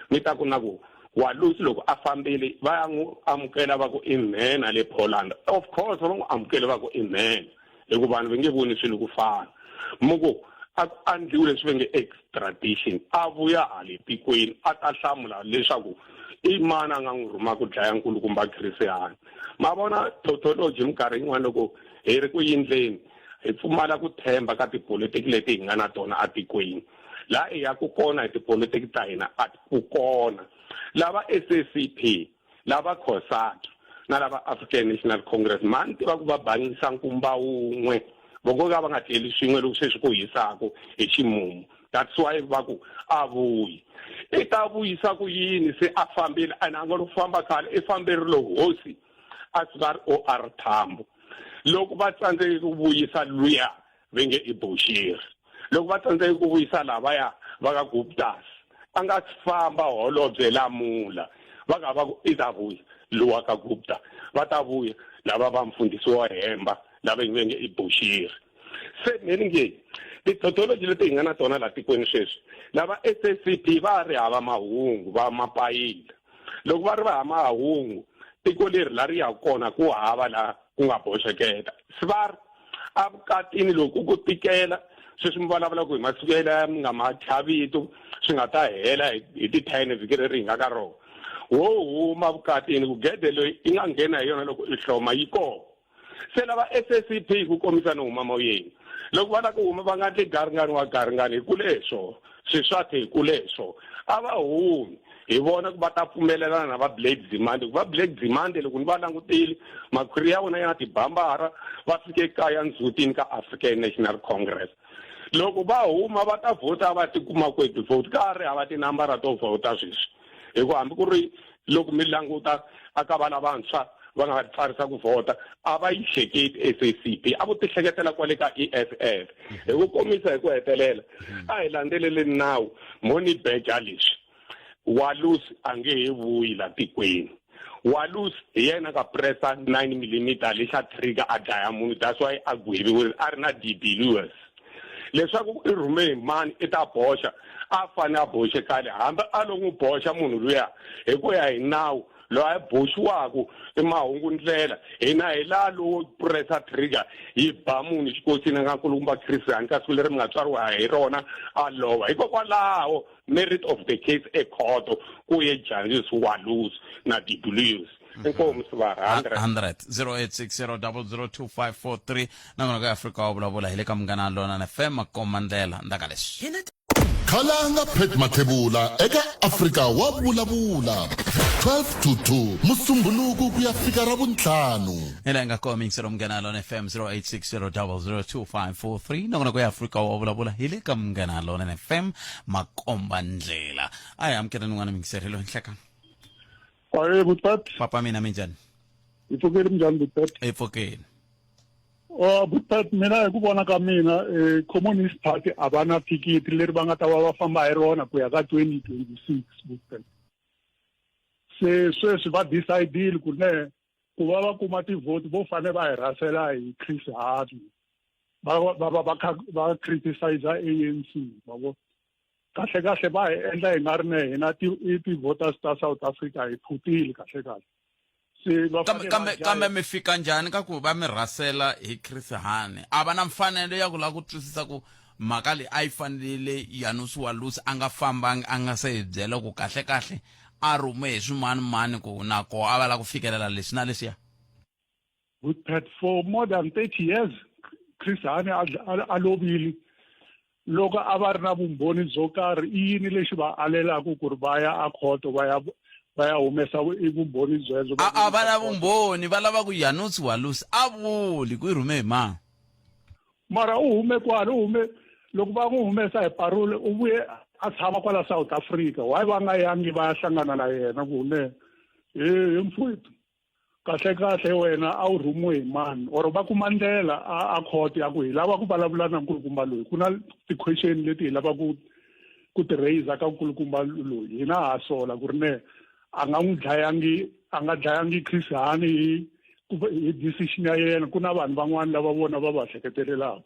mi ta ku na ku Walus loko a fambile va n'wi amukela va ku i mhena le Poland of course va n'wi amukela va ku i mhena hikuva vanhu va nge voni swilo ku fana muku a ku andliwe leswi nge extradition a vuya hale tikweni a ta hlamula leswaku i mana nga n'wi rhuma ku dlaya nkulukumba Chris Hani ma vona tautology minkarhi yin'wana loko hi ri ku yindleni hi pfumala ku themba ka tipolitiki leti hi nga na tona atikweni la hi ya ku kona hi tipolitiki ta hina a ku kona lava SACP lava COSATU na lava African National Congress man tiva ku va bangisa nkumba wun'we voko ka va nga teli swin'we loko sweswi ku hisako hi ximumu that's why va ku a vuyi eka vuyisa ku yini se a fambile a nga lo famba khale i famberile hosi a suka OR Tambo loko va tsandzeke ku vuyisa luya venge i Bushiri loko va tsandzeke ku vuyisa lavaya va ka Guptas a nga famba holobye lamula va ka va ku i ta vuya luwa ka Gupta va ta vuya lava va mfundhisi wa hemba lava venge i Bushiri se nge titautology leti hi nga na tona la tikweni sweswi lava SACP va ri hava mahungu va mapayila loko va ri va hava mahungu tiko leri la ri ya kona ku hava la ku nga boxeketa svar a vukatini loko ku tikela sweswi mi vulavula ku hi masukela mi nga ma tlhavito swi nga ta hela hi ti 10 vhiki leri hi nga ka rona wo huma vukatini ku gede loyi i nga nghena hi yona loko i hloma yi kona se lava SACP ku komisa no huma moyeni loko va ta ku huma va nga ti garingani wa garingani hi kuleswo swiswati hi kuleswo a va humi hi vona ku va ta pfumelelana na va Black Zimande ku va Black Zimande loko ni va langutile makhwiri ya vona ya tibambara va fike kaya ndzutini ka African National Congress loko va huma va ta vota va tikuma kwetu vote ka ri hava tinambara to vota sweswi hi ku hambi ku ri loko mi languta aka vana vantshwa va nga tsarisa ku vota a va yi hleketi SACP a vo ti hleketela kwale ka EFF hi ku komisa hi ku hetelela a hi landzeleleni nawu money badge leswi Walus a nge he vuyi la tikweni Walus hi yena ka pressa 9mm lexi a trigger a dlaya munhu that's why a gweviwile a ri na DB Lewis leswaku i rhume hi mani i ta boxa a fane a boxe khale hambi a lo n'wi boxa munhu luya hi ku ya hi nawu lo a boxiwaku i mahungu ndlela hina hi la lo pressa trigger hi ba munhu xikosini nga nkulukumba Chris Hani ka siku leri mi nga tswariwa hi rona a lova hikokwalaho merit of the case ekhoto ku ye judges Walus na DBLs inkomo siva 100 0860002543 nangona ka Africa wa vulavula hi le ka Munghana Lonene FM Komandlela ndakalesh khalanga Pet Mathebula eka Africa wa vulavula 12 to 2 musumbuluku ku ya fika ra vuntlhanu elenga komingse Munghana Lonene FM 0860002543 nangona ka Africa wa vulavula hi le ka Munghana Lonene FM Makombandlela aya amkela nungana mingiserelo nhleka Aye butat papa mina minjani ifokeli mnjani butat efokeli butat mina hi ku vona ka mina communist party abana tikiti leri va nga ta va famba hi rona ku ya ka 2026 butat se sweswi va decidile ku ne ku va kuma ti-vote vo fane va hi rasela hi Chris Hani va criticize ANC babo kahle kahle va hi endla hi nga ri ne hina ti-voters ta South Africa hi phutile kahle kahle kambe mi fika njhani ka ku va mi rasela hi Chris Hani a va na mfanelo ya ku la ku twisisa ku mhaka leyi a yi fanele Janus Walus a nga fambangi a nga se hi byela ku kahle kahle a rhume hi swimanimani ku nako a va la ku fikelela leswi na leswiya but for more than 30 years Chris Hani a lovile loko a va ri na vumbhoni byo karhi i yini lexi va alelaku ku ri va ya a khoto va ya humesa vumbhoni byebyo a va na vumbhoni va lava ku Janus Walus a vuli ku i rhume hi mani mara u hume kwala u hume loko va n'wi humesa hi parole u vuye a tshama kwala South Africa why va nga yangi va ya hlangana na yena ku ne hi mfuthu kahle kahle wena a wu rhumiwe hi mani or va kuma ndlela a khoto ya ku hi lava ku vulavula na nkulukumba loyi ku na ti-question leti hi lava ku ti raise ka nkulukumba loyi hina ha sola ku ri ne a nga dlayangi Chris Hani hi decision ya yena ku na vanhu van'wana lava vona va va hleketelelaka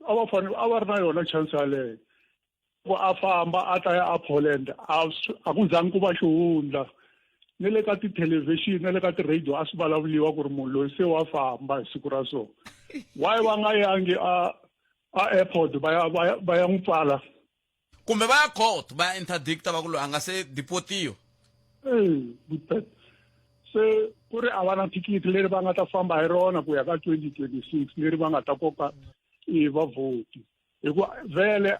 a va ri na yona chance yaleyo ku a famba a ta ya a Poland a ku zangi ku va xihundla ni le ka ti-television na le ka ti-radio a swi vulavuliwa ku ri munhu loyi se wa famba hi siku ra so why va nga yangi a airport baya ngipfala kumbe baya court baya interdicta va ku loyi a nga se deportiwa Buthpet se ku ri a va na thikithi leri va nga ta famba hi rona ku ya ka 2026 leri va nga ta koka i vavhoti hikuva vhele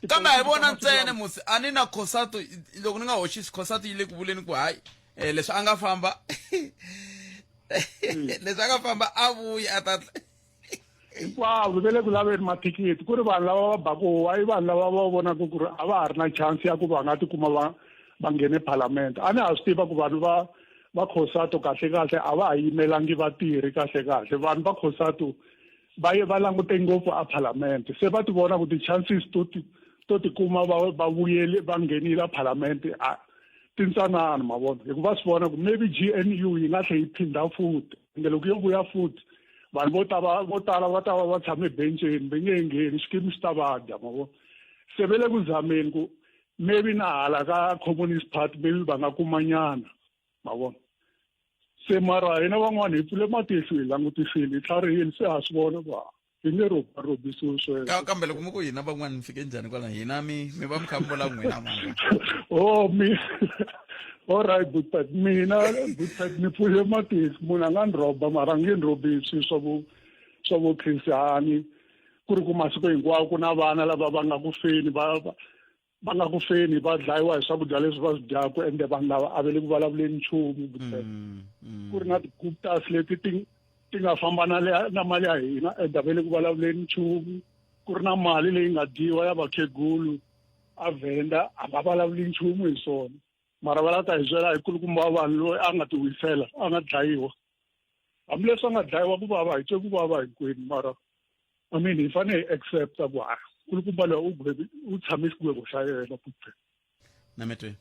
kambe hi vona ntsena musi a ni na Khosato loko ni nga hoxisi Khosato yi le ku vuleni ku hayi leswi a nga famba leswi a nga famba a vuya a ta hinkwavo ve le ku laveni mathikithi ku ri vanhu lava va baku i vanhu lava va vonaka ku ri a va ha ri na chance ya ku va nga tikuma va nghene parliament a ni ha swi tiva ku vanhu va Khosato kahle a va ha yimelangi vatirhi kahle vanhu va Khosato va langute ngopfu a parliament se va ti vona ku ti-chances to tikuma va vuyeli va nghenile a parliament tintsanana ma vona hikuva va swi vona ku maybe GNU yi nga tlhe yi phinda futhi ende loko yo vuya futhi vanhu vo tala va ta va tshame benceni va nge ngheni xikimi xi ta va dya ma vona se ve le ku zameni ku maybe na hala ka Communist Party maybe va nga kumanyana ma vona se mara hina van'wana hi pfule matihlo hi langutisile hi tlharihile se ha swi vona ku hi nge robisiwi sweswo kambe loko mi ku hina van'wana mi fike njhani kwala hina mi va mi kha mi vula n'wina mani all right Buthpet mina ni pfule matihlo munhu a nga ni roba mara nge ni robisi swa vo Christian ku ri ku masiku hinkwawo ku na vana lava va nga ku feni va nga ku feni va dlayiwa hi swakudya leswi va swi dyaku ende vanhu lava a ve le ku vulavuleni nchumu Buthpet ku ri na ti-Guptas leti ti nga famba na mali ya hina ende a ve le ku vulavuleni nchumu ku ri na mali leyi nga dyiwa ya vakhegulu a Venda a nga vulavuli nchumu hi swona mara va lava ta hi byela hi kulukumba wa vanhu loyi a nga ti wisela a nga dlayiwa hambileswi a nga dlayiwa ku vava hi twe ku vava hinkwenu mara I mean hi fanele hi accepta ku kulukumba loyi u tshame xigwego xa yena Buthpet na metwe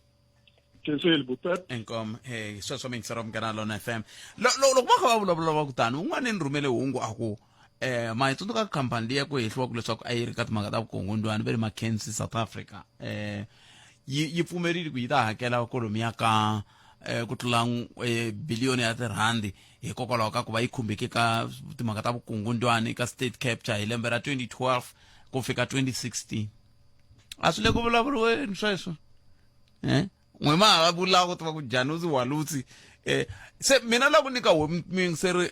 Jesel Buthpet enkom sweswo mi ngisero mkana Lona FM loko va kha va vulavula va kutani un'wana ni rhumele hungu a ku ma tsundzuka khampani leyi ya ku hehliwa ku leswaku a yi ri ka timhaka ta vukungundzwana ve le Mackenzie South Africa yi pfumerile ku yi ta hakela kolomi ya ka ku tlula biliyoni ya tirhandi hikokwalaho ka ku va yi khumbeke ka timhaka ta vukungundzwana ka state capture hi lembe ra 2012 ku fika 2016 a swi le ku vulavuriweni sweswo n'we ma ha vulaka ku tiva ku Januzi Walutsi se mina la ku nyika mingiseri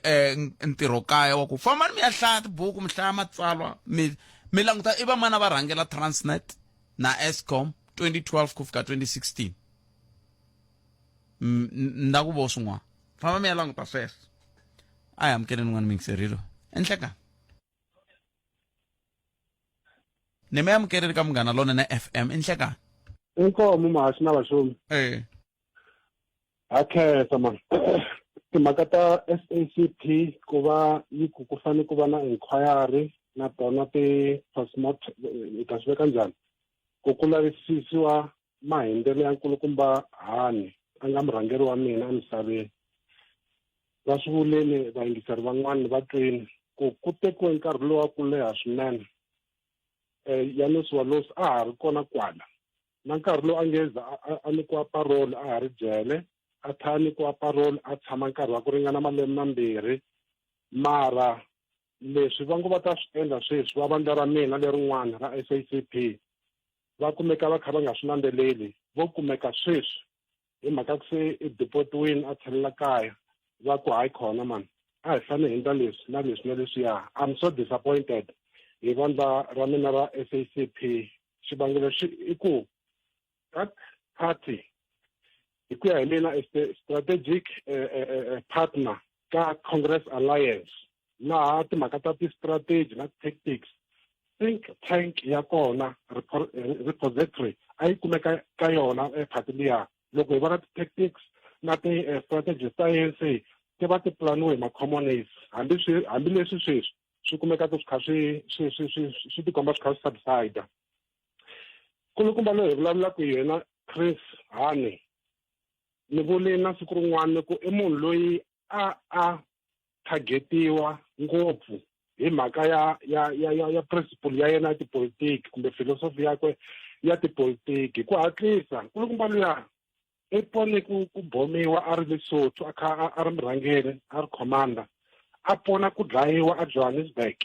ntirho kaya wa ku fambani mi ya hlaya tibuku mi hlaya matsalwa mi languta i va mana va rhangela Transnet na Eskom 2012 ku fika 2016 nda ku vo swin'wana famba mi ya languta sweswo a hi amukeleni n'wana mingiserilo enhlekani ni mi amukeleni ka Munghana Lonene FM enhlekani inkomo mahasi na vaxomi akhetha man timhaka ta SACP ku va yi ku fanele ku va na inquiry na tona ti-postmortem ta swi veka njhani ku lavisisiwa mahindlelo ya nkulukumba Hani a nga murhangeri wa mina emisaveni va swi vuleni vayingiseri van'wana va twini ku tekiwe nkarhi lowu wa ku leha swinene Januzi Walutsi a ha ri kona kwala na nkarhi lowu a ngeza a nyikiwa parole a ha ri jele a tlha a nyikiwa parole a tshama nkarhi wa ku ringana malembe mambirhi mara leswi va ngo va ta swi endla sweswi va vandla ra mina lerin'wana ra SACP va kumeka va kha va nga swi landzeleli vo kumeka sweswi hi mhaka ku se i deportiwini a tlhelela kaya va ku hayi khona mani a hi fanele hi endla leswi na leswi na leswiya I'm so disappointed hi vandla ra mina ra SACP xivangelo i ku that party hi ku ya hi mina is the strategic partner ka Congress Alliance laha timhaka ta ti-strategy na tactics think tank ya kona repository a yi kumeka ka yona party liya loko hi vona ti-tactics na ti-strategies ta ANC ti va ti planiwe hi ma-communists hambileswi sweswi swi kumeka swi kha swi tikomba swi kha swi subside kulukumba loyi hi vulavulaka hi yena Chris Hani ni vule na siku rin'wana ku i munhu loyi a targetiwa ngopfu hi mhaka ya principle ya yena ya tipolitiki kumbe philosophy yakwe ya tipolitiki ku hatlisa kulukumba luya i pone ku bomiwa a ri Lesotho a ri murhangeri a ri commander a pona ku dlayiwa a Johannesburg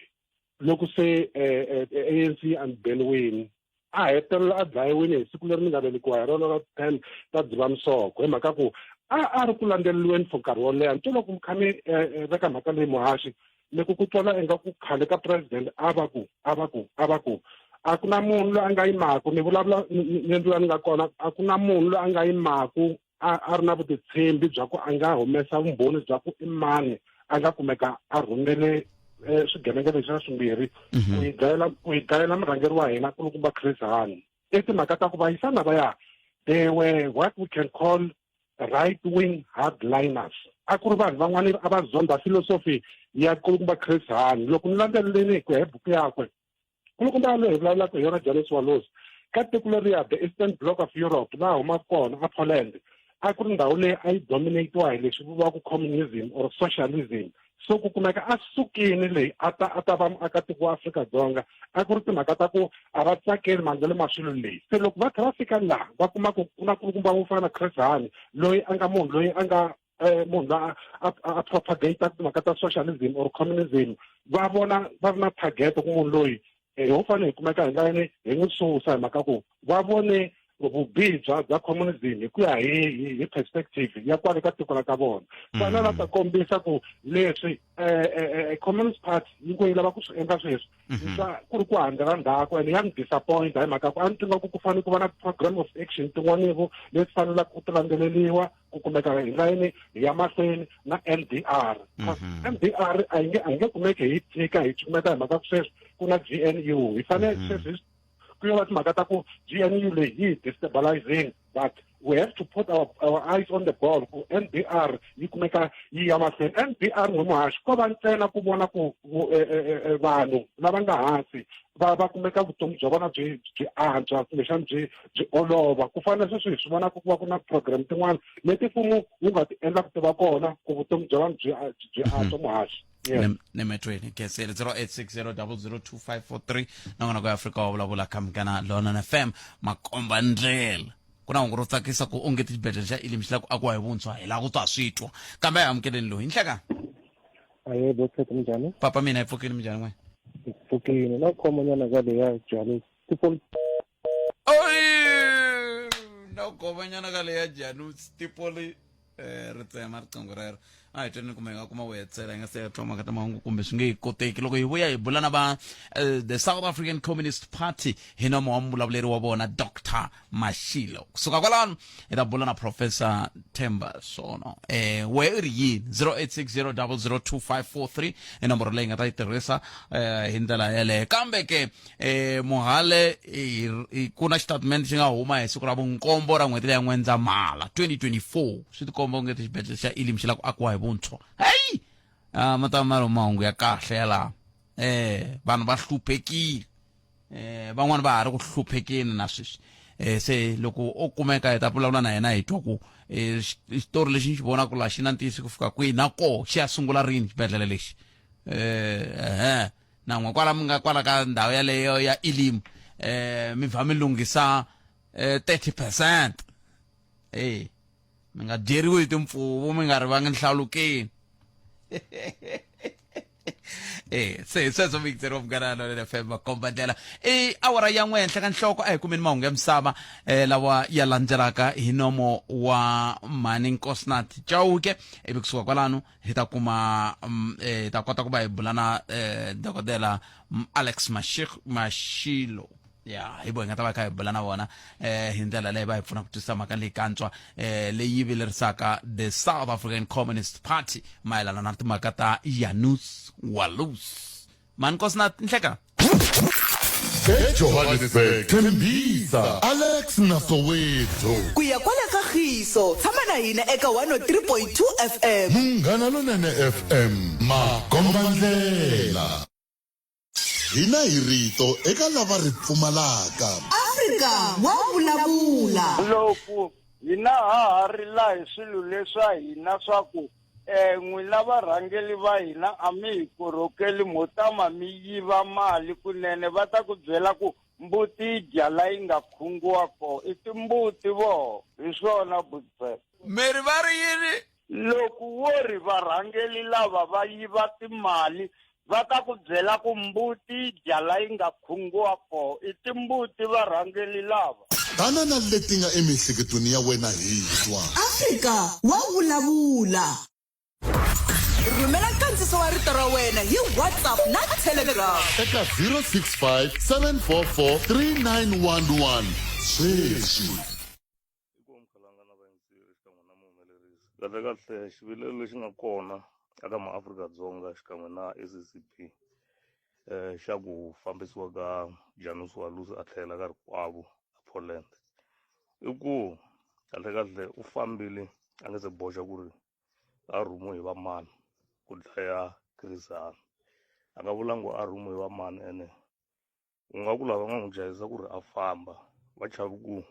loko se ANC and Benwin a hetelela a dlayiwile hi siku leri ni nga velekiwa hi rolo ra 10 ta Dzivamisoko hi mhaka ku a ri ku landzeleliweni for nkarhi wo leha nto loko mi kha mi veka mhaka leyi muhaxi loko ku twala ingaku khale ka president a va ku a ku na munhu loyi a nga yimaku ni vulavula ni ndlula ni nga kona a ku na munhu loyi a nga yimaku a ri na vutitshembi bya ku a nga humesa vumbhoni bya ku i mani a nga kumeka a rhumele swigevenga leswi swimbirhi ku hi dlayela murhangeri wa hina kulukumba Chris Hani i timhaka ta ku vayisana vaya they were what we can call right wing hardliners a ku ri vanhu van'wana a va zonda philosophy ya kulukumba Chris Hani loko ni landzeleleni ku hi buku yakwe kulukumba loyi hi vulavulaka hi yona James Wallos ka tiko leriya the Eastern Bloc of Europe laha humaka kona a Poland a ku ri ndhawu leyi a yi dominatiwa hi leswi vuriwaka communism or socialism so ku kumeka a sukini leyi a ta va muakatiko wa Afrika-Dzonga a ku ri timhaka ta ku a va tsakeli maendlelo ma swilo leyi se loko va kha va fika laha va kuma ku na kulukumba wo fana na Chris Hani loyi a nga munhu loyi a nga munhu la a propagate timhaka ta socialism or communism va vona va ri na target ku munhu loyi ho fanele hi kumeka hi nga yini hi n'wi susa hi mhaka ku va vone vubihi bya communism hi ku ya hi perspective ya kwale ka tiko la ka vona vana va ta kombisa ku leswi communist party yi ngo yi lava ku swi endla sweswi ku ri ku handlela ndhaku and ya ni disappoint hi mhaka ku a ni tinga ku fanele ku va na program of action tin'wanivo leswi fanelaka ku ti landzeleliwa ku kumeka hi nga yini hi ya mahlweni na NDR NDR a nge kumeke hi tshika hi kumeka hi mhaka ku sweswi ku na GNU hi fanele sweswi ku yo va timhaka ta ku GNU leyi yi destabilizing but we have to put our eyes on the ball ku NDR yi kumeka yi ya mahlweni NDR n'wemuhaxi ko va ntsena ku vona ku vanhu lava nga hansi va kumeka vutomi bya vona byi antswa kumbexani byi olova ku fanele sweswi hi swi vona ku va ku na program tin'wana leti mfumo wu nga ti endla ku tiva kona ku vutomi bya vanhu byi antswa muhaxi nemetweni kesele 0860002543 nangona ku Afrika wa vulavula kamkana lona na FM makomba ndlela kuna hungu ro tsakisa ku onge tibedle xa ilimi xila ku akwa hi vuntshwa hi la ku twa switwa kambe a amukeleni loyi nhleka aye botshe njani papa mina ipfukile njani n'we ipfukile na khoma nyana ka leya jalo tipo oy na khoma nyana ka leya jalo tipo le ri tsema riqingho rero a hi tweni kumeka kuma wetsela nga se thoma ka tamahungu kumbe swi nge hi koteki loko hi vuya hi bulana va the South African Communist Party hi nomo wa mulavuleri wa vona Dr. Mashilo kusuka kwalano hi ta bulana Professor Themba Sono we ri yini 0860002543 i nomboro leyi nga ta yi tirhisa hi ndlela yeleyo kambe ke muhale ku na statement xi nga huma hi siku ra vunkombo ra n'hweti leya N'wendzamhala 2024 swi tikomba u nge ti xibedhlele xa ilimi xi la ku akiwa hi vuntshwa hey matamaro mahungu ya kahle ya laha vanhu va hluphekile van'wana va ha ri ku hluphekeni na sweswi se loko o kumeka hi ta vulavula na yena hi twa ku xitori lexi ni xi vonaka laha xi na ntiyisi ku fika kwihi na koho xi ya sungula rini xibedhlele lexi na n'we kwala mi nga kwala ka ndhawu yaleyo ya ilimi mi vha mi lunghisa 30% mi nga dyeriwi hi timpfuvu mi nga rivangi nhlalukeni se sweswo vikiteri wa mugana na FM makomba ndlela awara ya n'we henhla ka nhloko a hi kumeni mahungu ya misava lawa ya landzelaka hi nomo wa Mani Nkosinathi Chauke ivi kusuka kwalano hi ta kuma hi ta kota ku va hi bulana dokodela Alex Mashilo ya hi bohi nga ta va kha hi bula na vona hi ndlela leyi va hi pfuna ku twisisa mhaka leyi kantswa leyi vilerisaka the South African Communist Party mayelana na timhaka ta Janus Walus Mani Nkosinathi nhleka eJohannesburg Thembisa Alex Nasoweto ku ya kwala kagiso tshama na hina eka 103.2 FM Munghana Lonene FM makomba ndlela hina hi rito eka lava ri pfumalaka Afrika wa vulavula loko hina ha ri la hi swilo leswa hina swa ku n'wina varhangeli va hina a mi hi korhokeli mo tama mi yiva mali kunene va ta ku byela ku mbuti dya la yi nga khungiwa ko i timbuti vo hi swona butse miri va ri yini loko wo ri varhangeli lava va yiva timali va ta ku byela ku mbuti dya la yi nga khungiwa koho i timbuti varhangeli lava. tanana leti nga emihleketweni ya wena hi twa Afrika wa vulavula. Rhumela nkandziso wa rito ra wena hi WhatsApp na Telegram. eka 065 744 3911 sweswi. kahle xivilelo lexi nga kona eka maAfrika-Dzonga xikan'we na SACP xa ku fambisiwa ka Janus Walusi a tlhela ka rikwavo a Poland i ku kahle u fambile a nga se boxa ku ri a rhumiwe hi va mani ku dlaya Chris Hani a nga vulangi a rhumiwe hi va mani ene u nga ku lava nga n'wi jahisa ku ri a famba va chavi ku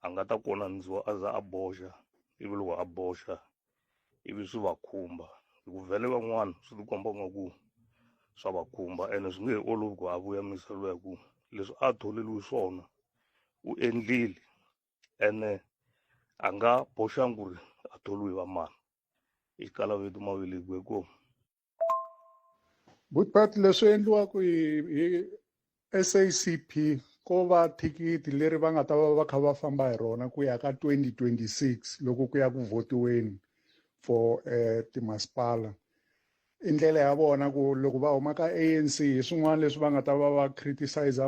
a nga ta konandziwa a za a boxa ivi loko a boxa ivi swi va khumba hi ku vhele van'wana swi ti komba nga ku swa va khumba ene swi nge hi olovi ku a vuya miselo hi ku leswi a tholeliwe swona u endlile ene a nga boxangi ku ri a tholiwe hi va mani i xikalavetu mavelekiwe ko But leswi endliwaka hi SACP ko va thikithi leri va nga ta va kha va famba hi rona ku ya ka 2026 loko ku ya ku votiweni for timasipala i ndlela ya vona ku loko va huma ka ANC hi swin'wana leswi va nga ta va criticize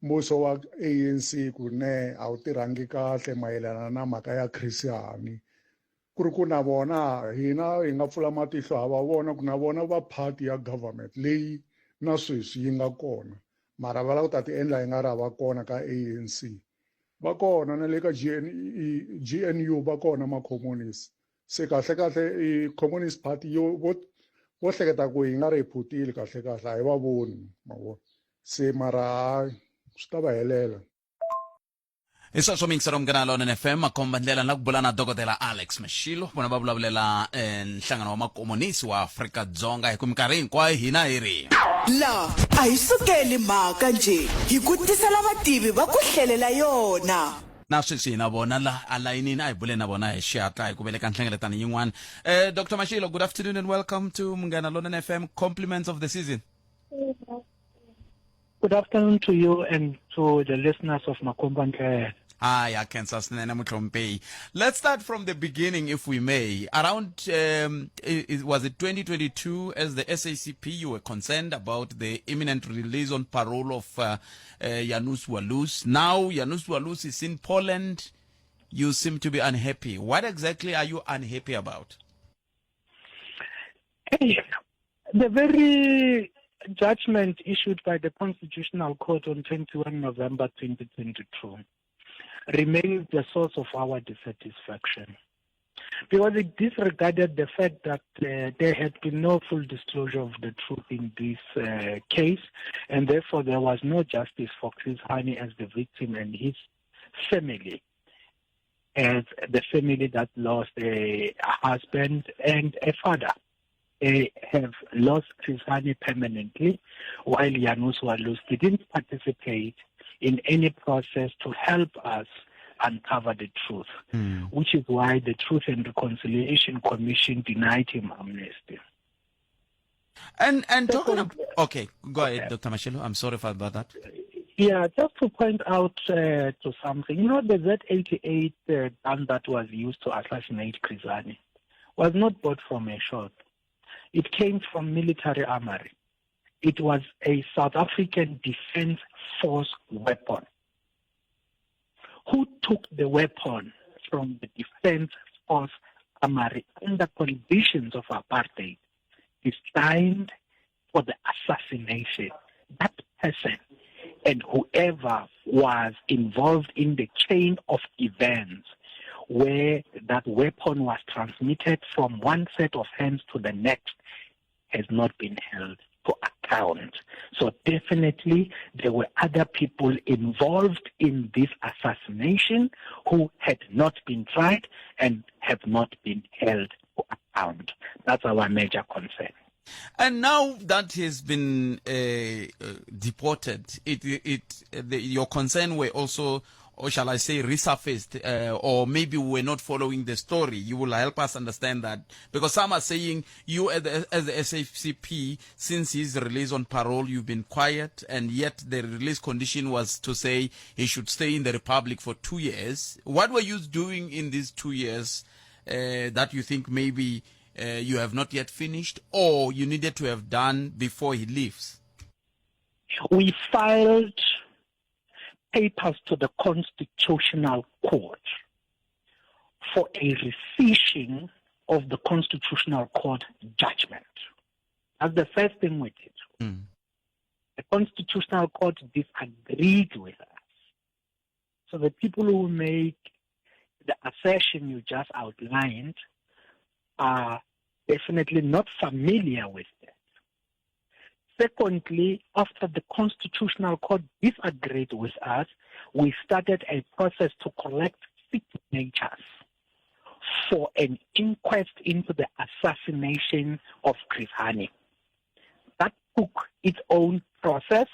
mbuso wa ANC ku ne a wu tirhangi kahle mayelana na mhaka ya Chris Hani ku ri ku na vona hina hi nga pfula matihlo hava vona ku na vona va party ya government leyi na sweswi yi nga kona mara va lava ku ta ti endla yi nga ri hava kona ka ANC va kona na le ka GNU va kona ma-communist se kahle i communist party yo vo hleketa ku hi nga ri hi phutile kahle a hi va voni ma vona se mara swi ta va helela I sweswo mingisero mkanalo na FM akomba ndlela na kubula na dokotela Alex Mashilo vona va vulavulela nhlangano wa makomunisi wa Afrika-Dzonga hi ku minkarhi hinkwayo hina hi ri La a hi sukeli mhaka nje hi ku tisela vativi va ku hlelela yona. na sweswi hina vona la alayinini a hi bule na vona hi xihatla hi ku veleka nhlengeletano yin'wana Dr. Mashilo, good afternoon and welcome to Munganalo na FM. Compliments of the season. Good afternoon to you and to the listeners of Makomba. Hi, Kansas Nene Mutrompei. Let's start from the beginning, if we may. Around, was it 2022, as the SACP, you were concerned about the imminent release on parole of Janus Walusi. Now, Janus Walusi is in Poland. You seem to be unhappy. What exactly are you unhappy about? The very judgment issued by the Constitutional Court on 21 November 2022 remains the source of our dissatisfaction, because it disregarded the fact that there had been no full disclosure of the truth in this case, and therefore there was no justice for Chris Hani as the victim and his family, as the family that lost a husband and a father. They have lost Chris Hani permanently, while Janus Walusi didn't participate in any process to help us uncover the truth, which is why the Truth and Reconciliation Commission denied him amnesty. And talking about, okay, go ahead, Dr. Mashilo. I'm sorry about that. Yeah, just to point out to something, you know, the Z88 gun that was used to assassinate Chris Hani was not bought from a shop. It came from military armory. It was a South African Defence Force weapon. Who took the weapon from the Defence Force armory under conditions of apartheid, designed for the assassination? That person and whoever was involved in the chain of events where that weapon was transmitted from one set of hands to the next has not been held to account. So definitely there were other people involved in this assassination who had not been tried and have not been held to account. That's our major concern. And now that he's been deported, your concern were also or shall I say, resurfaced, or maybe we were not following the story. You will help us understand that. Because some are saying you as the SACP, since his release on parole, you've been quiet, and yet the release condition was to say he should stay in the Republic for 2 years. What were you doing in these 2 years that you think maybe you have not yet finished, or you needed to have done before he leaves? We filed papers to the Constitutional Court for a rescission of the Constitutional Court judgment. That's the first thing we did. Mm. The Constitutional Court disagreed with us. So the people who make the assertion you just outlined are definitely not familiar with that. Secondly, after the Constitutional Court disagreed with us, we started a process to collect signatures for an inquest into the assassination of Chris Hani. That took its own process,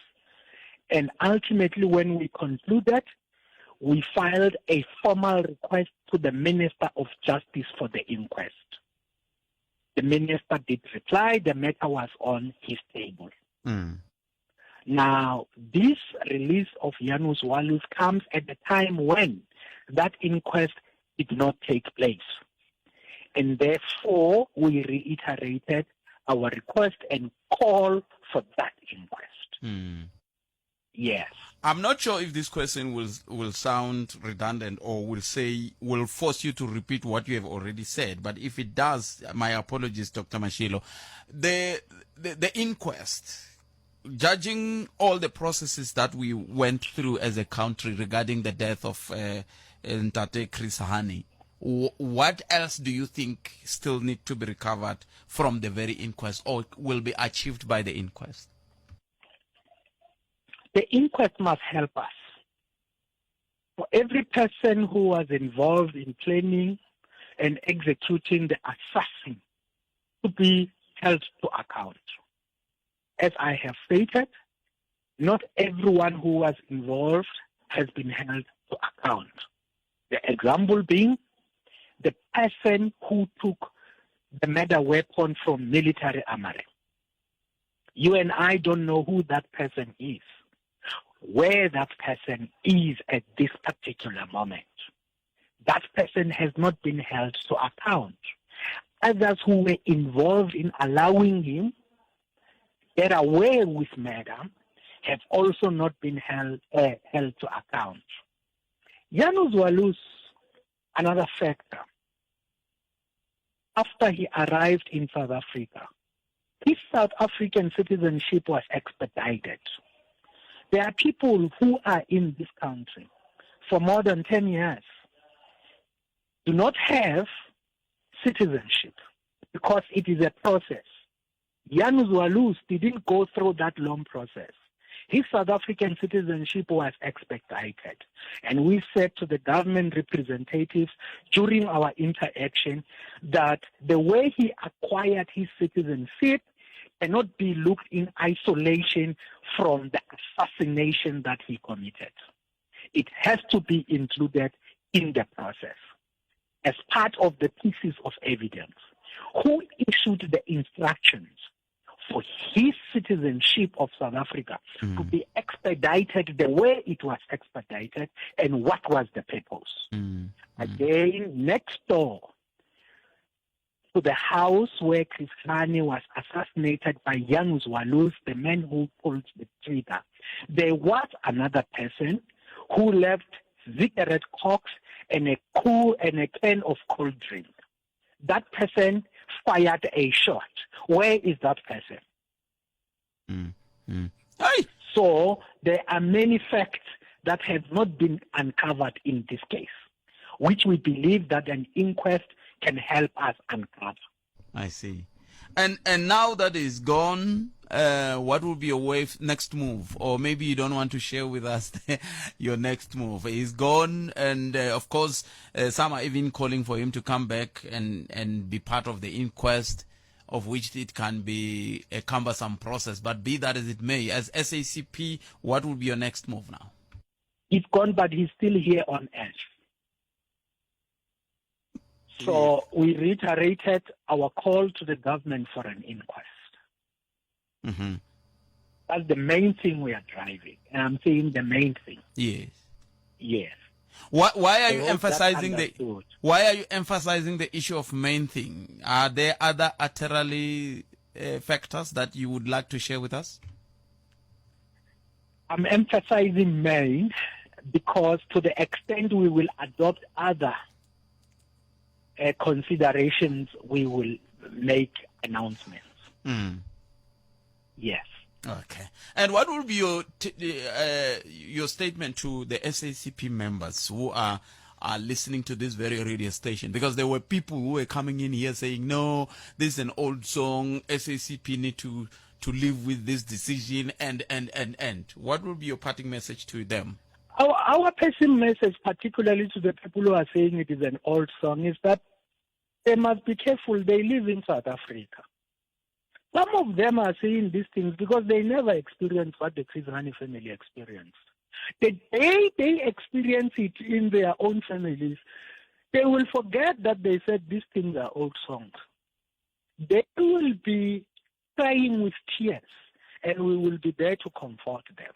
and ultimately when we concluded, we filed a formal request to the Minister of Justice for the inquest. The minister did reply, the matter was on his table. Mm. Now, this release of Janus Walus comes at a time when that inquest did not take place. And therefore, we reiterated our request and call for that inquest. Mm. Yes. I'm not sure if this question will sound redundant or will force you to repeat what you have already said. But if it does, my apologies, Dr. Mashilo. The inquest, judging all the processes that we went through as a country regarding the death of Ntate Chris Hani, what else do you think still need to be recovered from the very inquest, or will be achieved by the inquest? The inquest must help us. For every person who was involved in planning and executing the assassin to be held to account. As I have stated, not everyone who was involved has been held to account. The example being the person who took the murder weapon from military armory. You and I don't know who that person is, where that person is at this particular moment. That person has not been held to account. Others who were involved in allowing him get away with murder have also not been held to account. Janus Walus, another factor, after he arrived in South Africa, his South African citizenship was expedited. There are people who are in this country for more than 10 years, do not have citizenship because it is a process. Janus Walus didn't go through that long process. His South African citizenship was expedited. And we said to the government representatives during our interaction that the way he acquired his citizenship cannot be looked in isolation from the assassination that he committed. It has to be included in the process as part of the pieces of evidence. Who issued the instructions for his citizenship of South Africa to be expedited the way it was expedited, and what was the purpose? Again, next door to the house where Chris Hani was assassinated by Janus Walus, the man who pulled the trigger, there was another person who left cigarette cocks and a can of cold drink. That person fired a shot. Where is that person? So there are many facts that have not been uncovered in this case, which we believe that an inquest can help us uncover. I see. And now that is gone, what will be your next move? Or maybe you don't want to share with us your next move. He's gone, and of course, some are even calling for him to come back and be part of the inquest, of which it can be a cumbersome process. But be that as it may, as SACP, what will be your next move now? He's gone, but he's still here on earth. So we reiterated our call to the government for an inquest. Mm-hmm. That's the main thing we are driving. And I'm saying the main thing. Yes. Yes. Why are you emphasizing the issue of main thing? Are there other arterially factors that you would like to share with us? I'm emphasizing main because to the extent we will adopt other considerations, we will make announcements. Mm. Yes. Okay. And what will be your statement to the SACP members who are listening to this very radio station? Because there were people who were coming in here saying, no, this is an old song, SACP need to live with this decision, and. What will be your parting message to them? Our personal message, particularly to the people who are saying it is an old song, is that they must be careful. They live in South Africa. Some of them are saying these things because they never experienced what the Chris Hani family experienced. The day they experience it in their own families, they will forget that they said these things are old songs. They will be crying with tears, and we will be there to comfort them.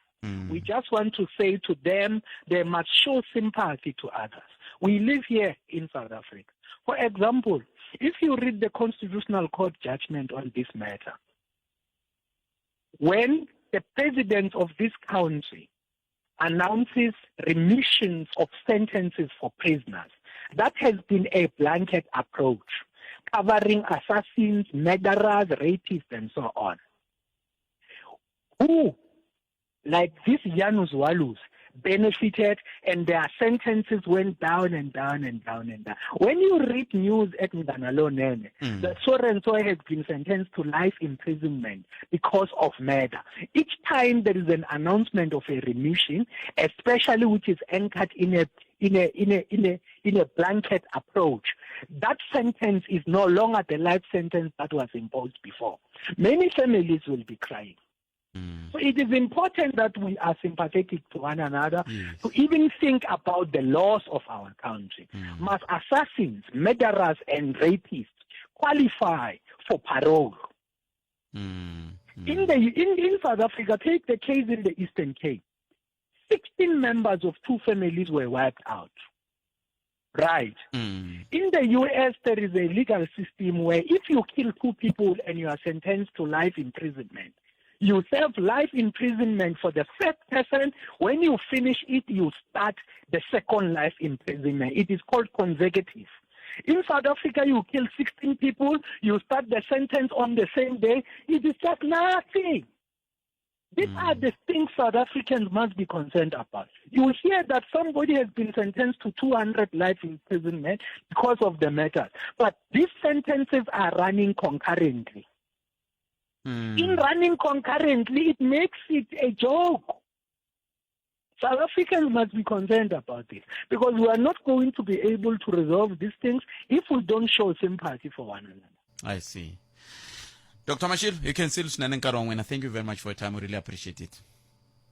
We just want to say to them, they must show sympathy to others. We live here in South Africa. For example, if you read the Constitutional Court judgment on this matter, when the president of this country announces remissions of sentences for prisoners, that has been a blanket approach, covering assassins, murderers, rapists, and so on. Who, like this Janus Walus, benefited and their sentences went down and down and down and down. When you read news at Nganalo Nene, that so-and-so has been sentenced to life imprisonment because of murder. Each time there is an announcement of a remission, especially which is anchored in a blanket approach, that sentence is no longer the life sentence that was imposed before. Many families will be crying. So it is important that we are sympathetic to one another, to even think about the laws of our country. Must assassins, murderers, and rapists qualify for parole? In South Africa, take the case in the Eastern Cape. 16 members of 2 families were wiped out. Right. In the US, there is a legal system where if you kill 2 people and you are sentenced to life imprisonment, you serve life imprisonment for the first person. When you finish it, you start the second life imprisonment. It is called consecutive. In South Africa, you kill 16 people, you start the sentence on the same day. It is just nothing. These are the things South Africans must be concerned about. You hear that somebody has been sentenced to 200 life imprisonment because of the matter, but these sentences are running concurrently. In running concurrently, it makes it a joke. South Africans must be concerned about this because we are not going to be able to resolve these things if we don't show sympathy for one another. I see. Dr. Mashil, you can still Snanenkarongwena. Thank you very much for your time. We really appreciate it.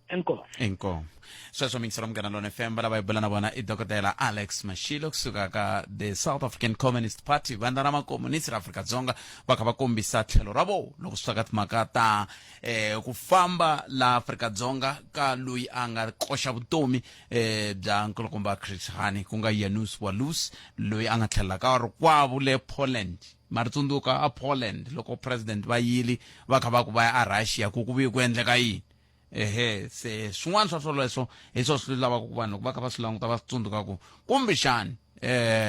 Enko. Sweswo mingisero mkanalona FM balaba ibulana bona idokotela Alex Mashilo kusuka ka the South African Communist Party banda rama communist Afrika Dzonga bakaba kombisa tlhelo rabo lokuswakati makata kufamba la Afrika Dzonga ka lui anga koxa vutomi bya nkulukumba Chris Hani kunga Janus Walus lui anga tlhela ka kwavo le Poland maritsundzuka a Poland loko president va yili va kha va ku va a Russia ku vi ku endleka yini se swin'wana swa swoleswo hi swo swi lavaka ku vanhu va kha va swi languta va tsundzuka ku kumbexani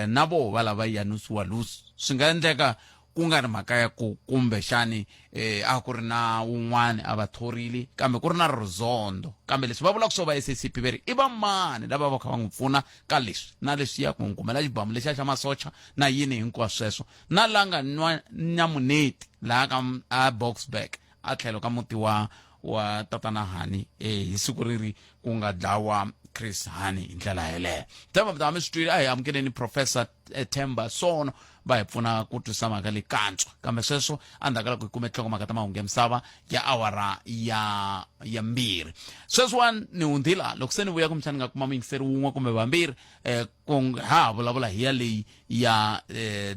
na vo va lava Janus Walus swi nga endleka ku nga ri mhaka ya ku kumbexani a ku ri na wun'wana a va thorile kambe ku ri na rizondo kambe leswi va vulaka swo va SACP veri i va mani lava va kha va n'wi pfuna ka leswi na leswi ya ku n'wi kumela xibamu lexiya xa masocha na yini hinkwaswo sweswo na la nga nwa nyamuneti laha ka a Boksburg a tlhelo ka muti wa tatana Hani hi siku riri ku nga dlawa Chris Hani indlela hele tama bdame street ay amkeleni Professor Themba Sono ba hi pfuna ku twisa mhaka leyi kantswa kambe sweswo andhakala ku kume tlhoko mhaka ta mahungu ya misava ya awara ya mbirhi sweswiwani ni hundzila loko se ni vuya kumbexani nga kuma muyingiseri wun'we kumbe vambirhi ku ha vulavula hi ya leyi ya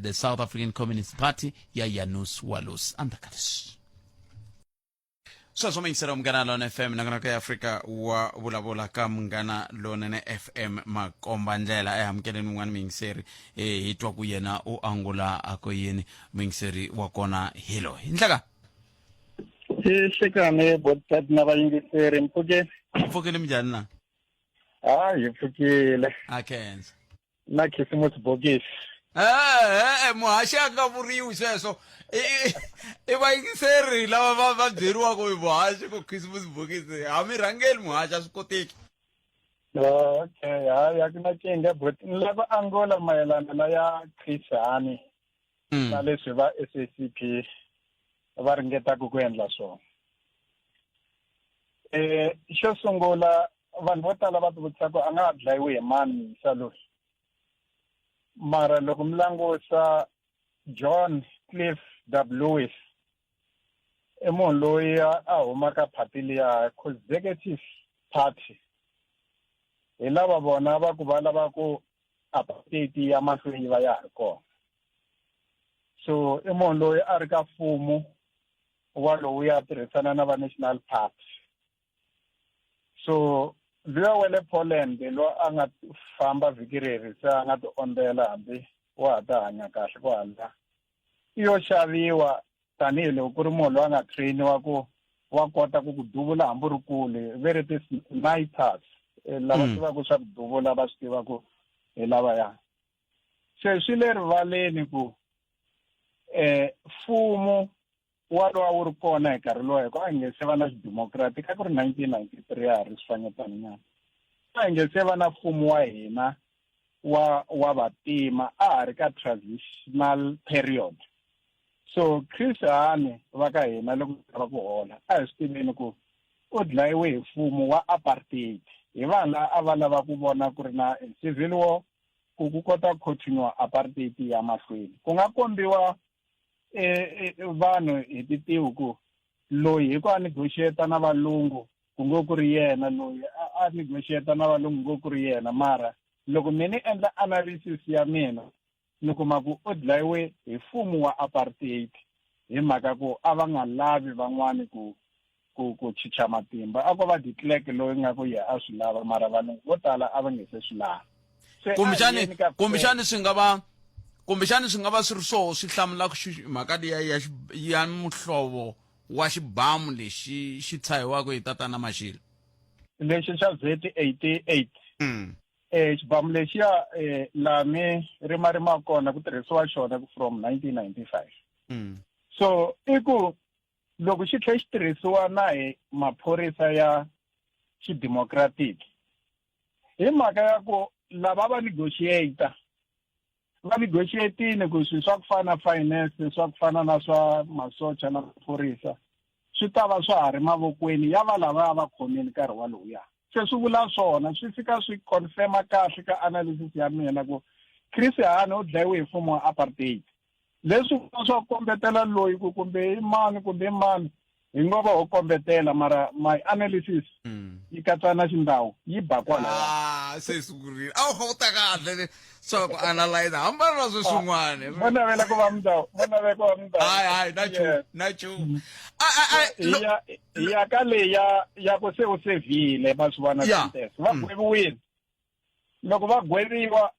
the South African Communist Party ya Janus Walus andhakala leswi sweswo muyingiseri Munghana Lone FM nongonoko ya Afrika wa vulavula ka Munghana Lone FM makomba ndlela ehamkeleni un'wana muyingiseri hi twa ku yena u angula ako yini muyingiseri wa kona hilo hi ndlaka Shekane botat na vayingiseri mpfukile minjhani na hi pfukile akenza na khisimusi bokisi muhaxi a nga vuriwi sweswo i vayingiseri lava va byeriwaka hi muhaxi ku Christmas bokisi a mi rhangeli muhaxi a swi koteki okay hayi a ku na kinga but ni lava angola mayelana na ya Chris Hani na leswi va SACP va ringetaku ku endla swona xo sungula vanhu vo tala va tivutisa ku a nga dlayiwi hi mani saloyi mara loko mi langusa John Cliff W. Lewis i munhu loyi a humaka party liya Conservative Party hi lava vona va ku va lava ku apartheid ya mahlweni va ya ha ri kona so i munhu loyi a ri ka mfumo wa lowu ya tirhisana na va National Party so luya wa le Poland lo a nga famba vhiki reri se a nga ti ondzela hambi wa ha ta hanya kahle ku hala yo xaviwa tanihiloko ku ri munhu loyi a nga trainiwa ku wa kota ku ku duvula hambi ri kule very snipers lava tivaka swa ku duvula va swi tiva ku hi lavaya se swi le rivaleni ku mfumo wa lowa wu ri kona hi nkarhi lowu ku a nge se va na xidemocratic a ku ri 1993 ya ha ri swifanyetana nyana a nge se va na mfumo wa hina wa vatima a ha ri ka transitional period so Chris Hani va ka hina loko va ku hola a hi swi tiveni ku u dlayiwe hi mfumo wa apartheid hi vanhu a va lava ku vona ku ri na civil war ku kota ku continue apartheid ya mahlweni ku nga kombiwa vanhu hi titiwi ku loyi hi ku a negotiate na valungu ku ngo ku ri yena loyi a negotiate na valungu ngo ku ri yena mara loko mina endla analysis ya mina ni kuma ku u dlayiwe hi mfumo wa apartheid hi mhaka ku a va nga lavi van'wani ku chicha matimba a ko va de Klerk loyi nga ku ya a swi lava mara valungu vo tala a va nge se swi lava kumbexani swi nga va swi ri swoho swi hlamulaka mhaka liya ya muhlovo wa xibamu lexi xi tshahiwaka hi tatana Mashilo lexi xa Z88 xibamu lexiya laha mi rima kona ku tirhisiwa xona from 1995 so i ku loko xi tlhe xi tirhisiwa na hi maphorisa ya xidemocratic hi mhaka ya ku lava va negotiatini ku swilo swa ku fana na finance swa ku fana na swa masocha na maphorisa swi ta va swa ha ri mavokweni ya va lava va khomeni nkarhi walowuya se swi vula swona swi fika swi confirma kahle ka analysis ya mina ku Chris Hani u dlayiwe hi mfumo wa apartheid leswi swa kombetela loyi ku kumbe i mani hi ngo va ho kombetela mara my analysis yi katsa na xindhawu yi ba kwalaho se sikurile a wu hota kahle swa ku analyze hambana na sweswi swin'wana vona vela ku va mindhawu hayi na chumu ya ka leya ya ku se u sevhile va swi vona sentence va gweviwile loko va gweriwa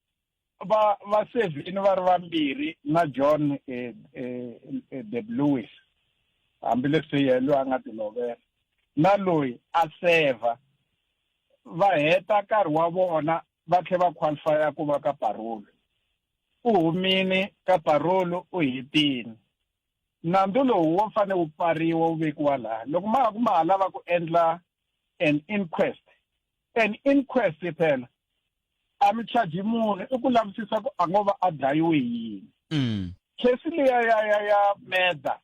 va sevhini va ri vambirhi na John W. Lewis hambileswi yena a nga ti lovela na loyi a seva va heta nkarhi wa vona va tlhe va qualify ku va ka parole u humini ka parole u hetini nandzu lowu wo fanele wu pfariwa wu vekiwa laha loko ma lava ku endla an inquest phela a mi charge munhu i ku lavisisa ku a ngo va a dlayiwe hi yini kesi leya ya Meda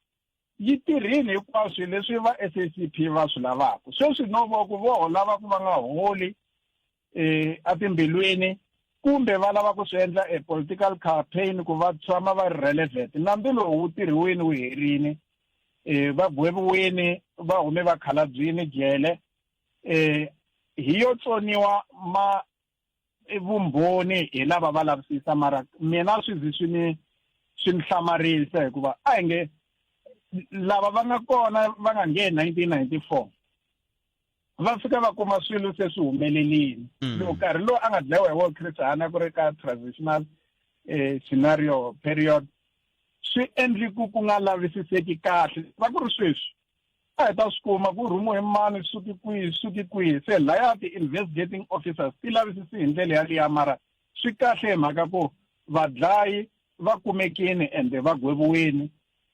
yi tirhini hinkwaswo leswi va SACP va swi lavaka sweswi no vo ku vo lava ku va nga holi atimbilwini kumbe va lava ku swi endla a political campaign ku va tshama va relevant nambi lowu wu tirhiwini wu herini va gweviwini va hume va khalabyini jele hi yo tsoniwa vumbhoni hi lava va lavisisa mara mina swi zi swi ni hlamarisa hikuva a hi nge lava va nga kona va nga ngheni 1994 va fika va kuma swilo se swi humelelini loko nkarhi lowu a nga dlayiwa hi War Christiana ku ri ka transitional scenario period swi endli ku nga lavisiseki kahle va ku ri sweswi a hi ta swi kuma ku rhumiwe mani suki kwihi se laya ti-investigating officers ti lavisisi hi ndlela yaliya mara swi kahle hi mhaka ku vadlayi va kumekini ende va gweviwini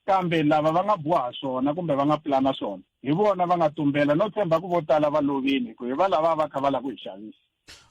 kambe lava va nga boha swona kumbe va nga plana swona hi vona va nga tumbela no tshemba ku vo tala va lovini ku hi va lava va kha va la ku hi xavisa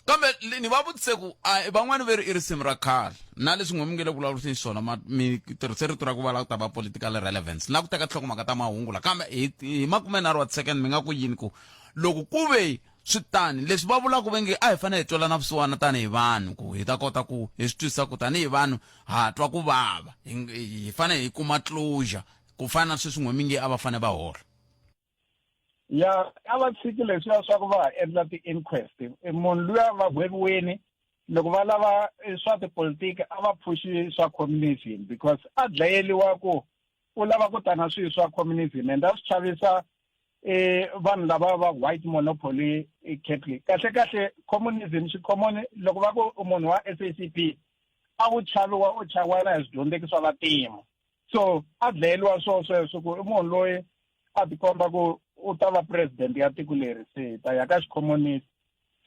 kambe ni va vutise ku van'wani ve ri i risimu ra khale na leswi n'we mi nge le vulavuriseni swona mi tirhise rito ra ku va la ku ta va political relevance na ku teka nhlokomhaka ta mahungu la kambe hi makumenharhu wa second mi nga ku yini ku loko ku ve swi tani leswi va vulaka ve nge a hi fanele hi twelana vusiwana tanihi vanhu ku hi ta kota ku hi swi twisisa ku tanihi vanhu ha twa ku vava hi fanele hi kuma closure ku fana na sweswi n'we mi nge a va fanele va hola ya a va tshiki leswiya swa ku va endla ti-inquest munhu luya va gweviweni loko va lava swa tipolotiki a va phuxi swa communism because a dlayeliwa ku u lava ku ta na swilo swa communism and a swi chavisa vanhu lava va white monopoly catholic kahle communism xikhomoni loko va ku munhu wa SACP a wu chaviwa na hi swidyondzeki swa vantima so a dlayeliwa sweswo ku i munhu loyi a tikomba ku u ta va president ya tiko leri se ta ya ka xikhomonisi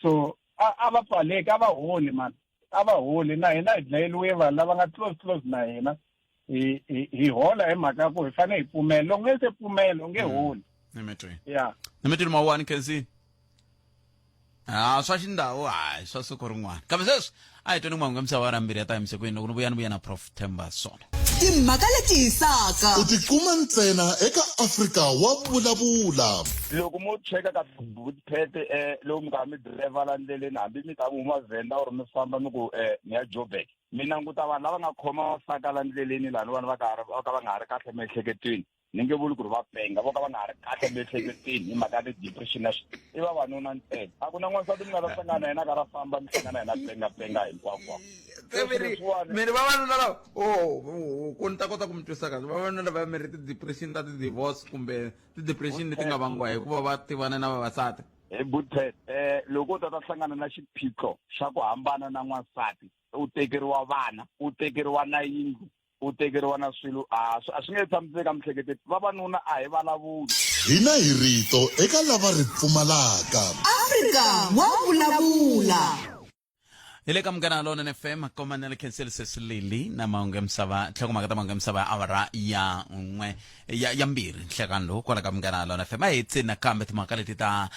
so a va pfaleki a va holi man a va holi na hina hi dlayeliwe vanhu lava nga close na hina hi hola hi mhaka ku hi fanele hi pfumela loko nge se pfumela u nge holi ni mitwi mawani khensini swa xindhawu hayi swa siku rin'wana kambe sweswi a hi tweni n'wangu misava ra mbirhi ya ta emisekweni loko ni vuya na Prof Themba Sona timhaka leti hisaka u tikuma ntsena eka Afrika wa vulavula loko mo cheka ka bootpad lowu mi nga mi driver la ndleleni hambi mi ta huma Venda or mi famba mi ku ni ya Joburg mi languta vanhu lava nga khoma vasaka la ndleleni lani vanhu va ka va nga ha ri kahle emiehleketweni ni nge vuli ku ri va penga vo ka va nga ha ri kahle emiehleketweni hi mhaka ti-depression i vavanuna ntsena a ku na n'wansati mi nga ta hlangana na yena ka ra famba mi hlangana yena penga hinkwako miri vavanuna lava ku ni ta kota ku mi twisa kahle vavanuna lava mi ri ti-depression ta ti-divorce kumbe ti-depression leti nga vangiwa hi ku va va tivana na vavasati Bootpad loko u ta hlangana na xiphiqo xa ku hambana na n'wansati u tekeriwa vana u tekeriwa na yindlu u tekeriwa na swilo a swi nge tshamiseki ka mihleketo vavanuna a hi vulavuli hina hi rito eka lava ri pfumalaka Afrika wa vulavula hi le ka Munghana Lonene FM komanele khenseli sesilili na mahungu ya misava nhlokomhaka ta mahungu ya misava ya awara ya n'we ya mbirhi nhlekani lowu kwala ka Munghana Lonene FM a hi tsheni nakambe timhaka leti ta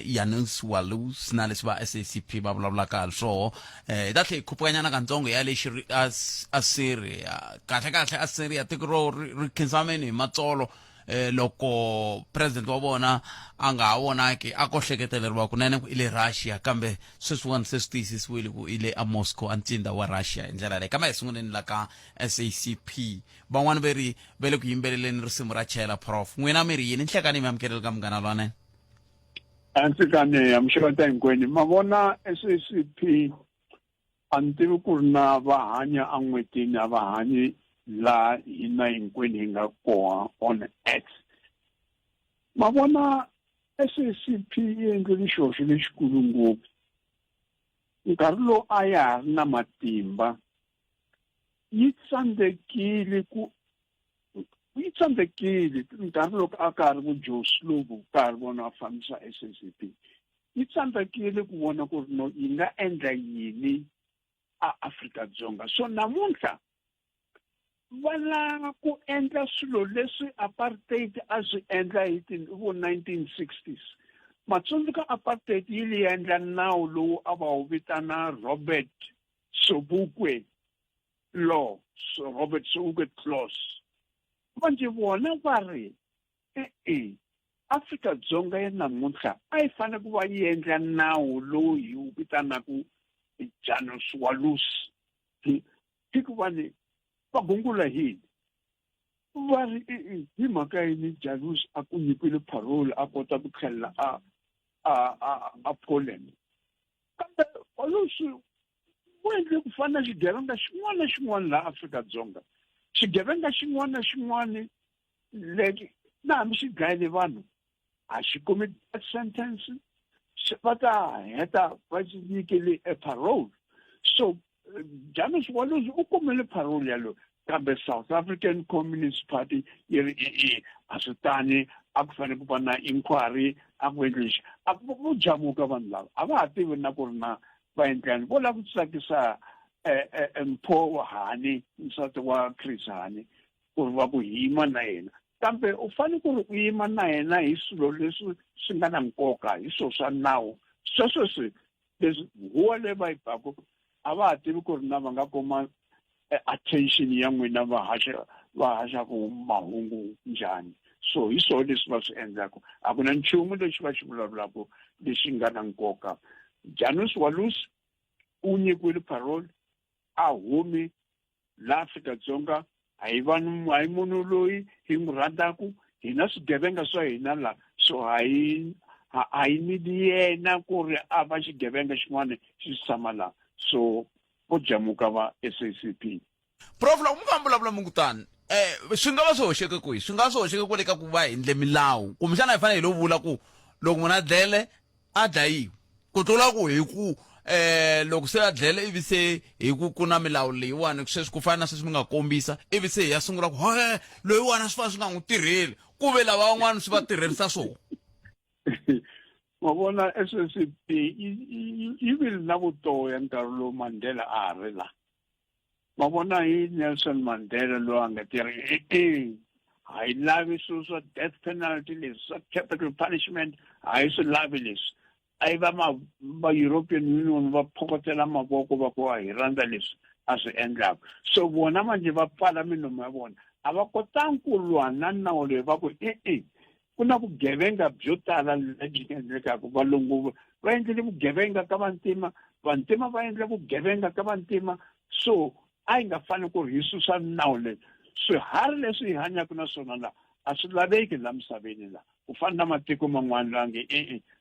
Janus Walus na leswi va SACP va vulavulaka hi swona hi ta tlhe hi khupukanyana katsongo ya le Assyria kahle Assyria tiko ro ri khinsameni hi matsolo loko president wa vona a nga ha vonaki a ko hleketeleriwa kunene ku ile Russia kambe sweswiwani se swi tiyisisiwile ku ile a Moscow a ntsinda wa Russia hi ndlela leyi kambe hi sunguleni la ka SACP van'wani ve le ku yimbeleleni risimu ra chela Prof n'wina mi ri yini nhlekani mi amukeleli ka Munghana Lonene a ndzi kaneya mixavata hinkwenu ma vona SACP a ni tivi ku ri na va hanya a n'wetini a va hanyi la hina hinkwenu hi nga koha on X ma vona SACP yi endleli xihoxo lexikulu ngopfu nkarhi lowu a ya ha ri na matimba yi tsandzekile nkarhi loko a ka ha ri ku Joe Slovo ka ha ri vona a fambisa SACP yi tsandzekile ku vona ku ri no yi nga endla yini a Afrika-Dzonga so namuntlha va lava ku endla swilo leswi apartheid a swi endla hi vo 1960s matsundzuka apartheid yi li endla nawu lowu a va wu vitana Robert Sobukwe law Robert Sobukwe clause va nje vona va ri Afrika-Dzonga ya namuntlha a yi fanele ku va yi endla nawu lowu hi wu vitanaka Janus Walus hi ku va ni va gungula hini va ri hi mhaka yini Janus a ku nyikile parole a kota ku tlhelela a Poland kambe Walus u endle ku fana na xigevenga xin'wana na xin'wana laha Afrika-Dzonga xigevenga xin'wana na xin'wana lexi na hambi xi dlayile vanhu a xi kumi death sentence va ta heta va xi nyikele a parole so Janus Walus u kumile parole yaloyo kambe South African Communist Party yi ri a swi tani a ku fanele ku va na inquiry a ku endle lexi a ku jamuka vanhu lava a va ha tivi na ku ri na va endlani vo lava ku tsakisa Mpho Hani nsati wa Chris Hani ku ri va ku yima na yena kambe u fanele ku ri u yima na yena hi swilo leswi swi nga na nkoka hi swilo swa nawu sweswo leswi huwa leyi va yi baku a va ha tivi ku ri na va nga kuma attention ya n'wina va haxaku mahungu njhani so hi swona leswi va swi endlaku a ku na nchumu lexi va xi vulavulaku lexi nga na nkoka Janus Walus u nyikiwile parole a humi la Afrika-Dzonga a hi munhu loyi hi n'wi rhandzaku hi na swigevenga swa hina la so a hi nidi yena ku ri a va xigevenga xin'wana xi tshama la so vo jamuka va SACP Prof loko mu vulavula mungutani swi nga va swi hoxeke kwihi swi nga swi hoxeke ku le ka ku va hindle milawu kumbexana hi fanele hi lo vula ku loko munhu a dlele a dlayiwe ku tlula ku hi ku loko se a dlele ivi se hi ku na milawu leyiwani sweswi ku fana na sweswi mi nga kombisa ivi se hi ya sungula ku loyiwani swi fana swi nga n'wi tirheli ku ve lava van'wana swi va tirherisa swona ma vona SACP yi vile na vutoya nkarhi lowu Mandela a ha ri la ma vona hi Nelson Mandela loyi a nga tirhi a hi lavi swilo swa death penalty leswi swa capital punishment a hi swi lavi leswi a yi va European Union va phokotela mavoko va ku hi rhandza leswi a swi endlaku so vona manje va pfala minomo ya vona a va kotangi ku lwa na nawu leyi va ku ku na vugevenga byo tala lebyi endlekaku valungu va endlile vugevenga ka vantima va endle vugevenga ka vantima so a yi nga fani ku ri hi susa nawu leyi swiharhi leswi hi hanyaka na swona la a swi laveki la misaveni la ku fana na matiko man'wana lange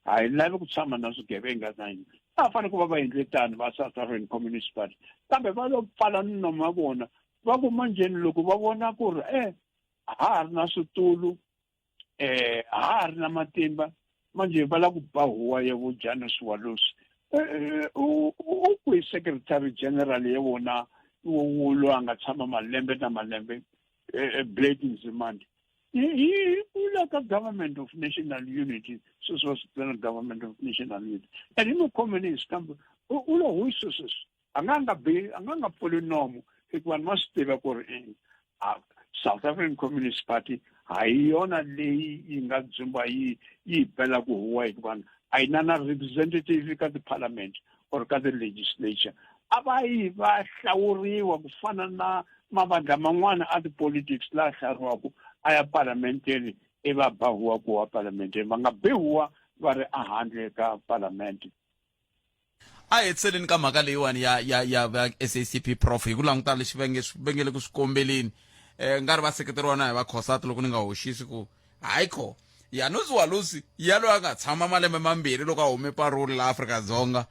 a hi lavi ku tshama na swigevenga na hina a fanele ku va endle tani va South African Communist Party kambe va lo pfala minomo ya vona va ku manjeni loko va vona ku ri a ha ri na switulu a ha ri na matimba manje va la ku ba huwa ya vo Janus Walus u ku secretary general ya vona lo anga tshama malembe na malembe Blade Nzimande he like a government of national unity so the government of national unity and in communist kambe ulo huisus anganga pfuli nomo hikuva ma swi tiva ku ri South African Communist Party a hi yona leyi yi nga dzumba yi bela ku huwa hikuva a yi na representative ka the-parliament or ka the-legislature a va yi va hlawuriwa ku fana na mavandla man'wana a ti-politics laha hlawuriwaku a ya parlamenteni va bahuwa ku wa parlamenteni va nga bihuwa va ri a handle ka parlament a hetseleni ka mhaka leyiwani ya SACP prof hi ku languta lexi vengele ku swikombeleni nga ri vaseketeri wa na hi va Khosati loko ni nga hoxisi ku hayikho Janus Walus ya loyi a nga tshama malembe mambirhi loko a hume parole la Afrika-Dzonga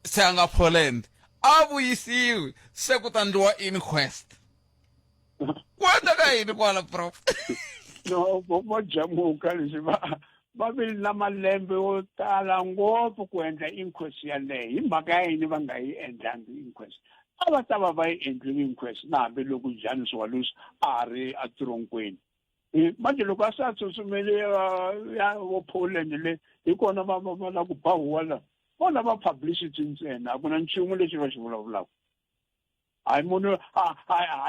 se a nga Poland a vuyisiwi se ku ta ndliwa inquest kwata ka yini kwala prof no vo jamuka leswi va vile na malembe yo tala ngopfu ku endla inquest yaleyo hi mhaka ya yini va nga yi endlangi inquest a va ta va yi endlile inquest na hambi loko Janus Walus a ri a tironkweni manje loko a sa tsutsumele ya vo Poland le hi kona va la ku bahuwa la vona va publicity ntsena a ku na nchumu lexi va xi vulavulaka a hi munhu a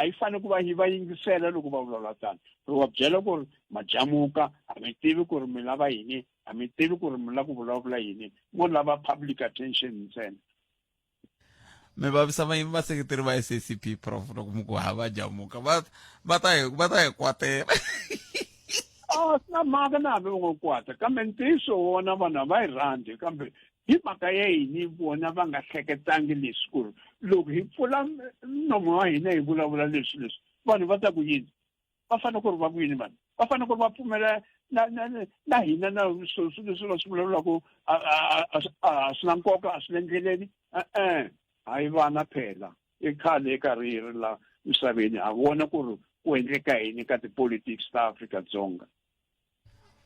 hi fanele ku va hi va yingisela loko va vulavula tani loko va byela ku ri majamuka a mi tivi ku ri mi lava yini a mi tivi ku ri mi lava ku vulavula yini mo lava public attention ntsena mi vavisa vaseketeri va SACP prof loko mi ku hava jamuka va ta hi kwatela sina mhaka na hambi va ngo kwata kambe ntiyiso wona vanhu va yi rhandzi kambe hi mhaka ya yini vona va nga hleketangi leswi ku ri loko hi pfula nomo wa hina hi vulavula leswi vanhu va ta ku yini va fanele ku ri va ku yini vanhu va fanele ku ri va pfumela na hina na leswi va swi vulavulaka a swi na nkoka a swi le ndleleni hayi vana phela i khale karhi hi ri la misaveni ha vona ku ri ku endleka yini ka tipolitics ta Afrika-Dzonga.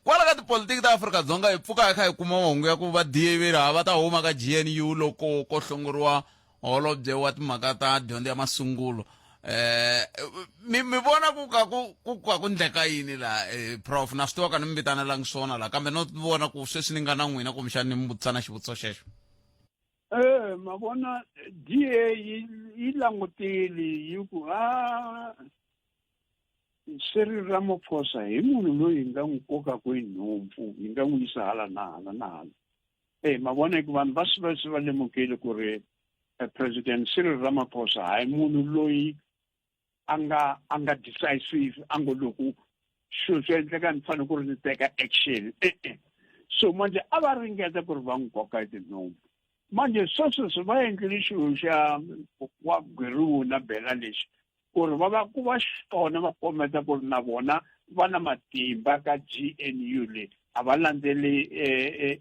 Kwala ka tipolitiki ta Afrika-Dzonga hi pfuka kha hi kuma mahungu ya ku va DA va ta huma ka GNU loko ko hlongoriwa holobye wa timhaka ta dyondzo ya masungulo. Mi vona ku ndleka yini la prof na swi tiva ka ni mi vitanelangi swona la kambe no vona ku sweswi ni nga na n'wina kumbexani ni mi vutisana xivutiso xexo. Ma vona DA yi langutile yi ku Cyril Ramaphosa hi munhu loyi hi nga n'wi kokaka hi nhompfu hi nga n'wi yisa hala na hala na hala ma vona ku vanhu va swi va lemukile ku ri President Cyril Ramaphosa hayi munhu loyi a nga decisive a ngo loko xilo xi endleka ni fanele ku ri ni teka action so manje a va ringeta ku ri va n'wi koka hi tinhompfu manje sweswo va endlile xilo xa wa Gweru na Bela lexi ku ri ku va xona va kombeta ku ri na vona va na matimba ka GNU le a va landzeli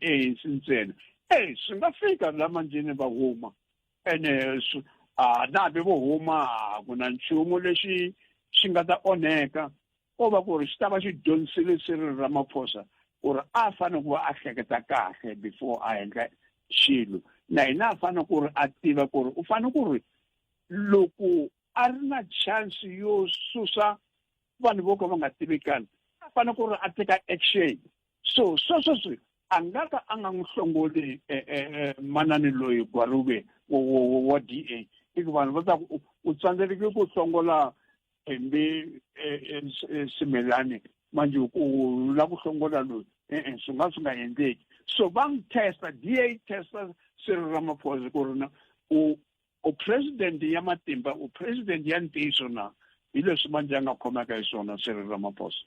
ANC ntsena swi nga fika la manjeni va huma ene na hambi vo huma ku na nchumu lexi xi nga ta onheka ko va ku ri xi ta va xi dyondzisile Cyril Ramaphosa ku ri a fanele ku va a hleketa kahle before a endla xilo na hina a fanele ku ri a tiva ku ri u fanele ku ri loko a ri na chance yo susa vanhu vo ka va nga tivekani a fanele ku ri a teka action so sweswi a nga ka a nga n'wi hlongoli manani loyi Gwarube wa DA hikuva vanhu va ta ku u tsandzekile ku hlongola Thembi Simelane manje u la ku hlongola loyi swi nga endleki so va n'wi testa DA testa Cyril Ramaphosa ku ri na u president ya matimba u president ya ntiyiso na hi leswi manje a nga khomeka hi swona Cyril Ramaphosa.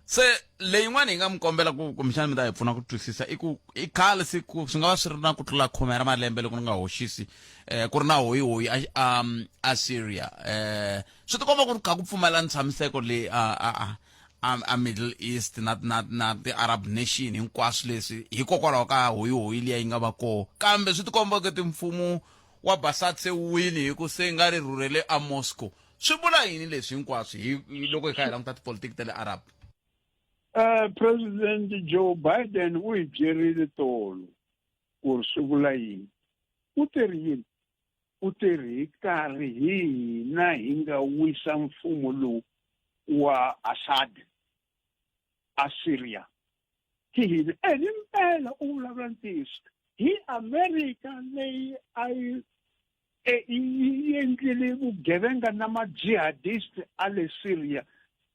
Se leyin'wana hi nga mi kombela ku kumbexana mi ta hi pfuna ku twisisa i ku i khale swi nga va swi ri na ku tlula 10 ra malembe loko ni nga hoxisi ku ri na hoyi a Syria swi ti komba ku ri kha ku pfumala ntshamiseko leyi a Middle East na ti-Arab nation hinkwaswo leswi hikokwalaho ka hoyi liya yi nga va koho kambe swi ti komba ku timfumo wa Basat se wini hi ku se nga ri rhurhele a Moscow swi vula yini leswi hinkwaswo loko hi kha hi languta tipolitiki ta le Arab. President Joe Biden u hi byerile tolo ku ri swi vula yini u tirhi yini u tirhi hi karhi hina hi nga wisa mfumo lowu wa Assad a Syria hi impela u vulavula ntiyiso hi America leyi a yi endlile vugevenga na ma-jihadist a le Syria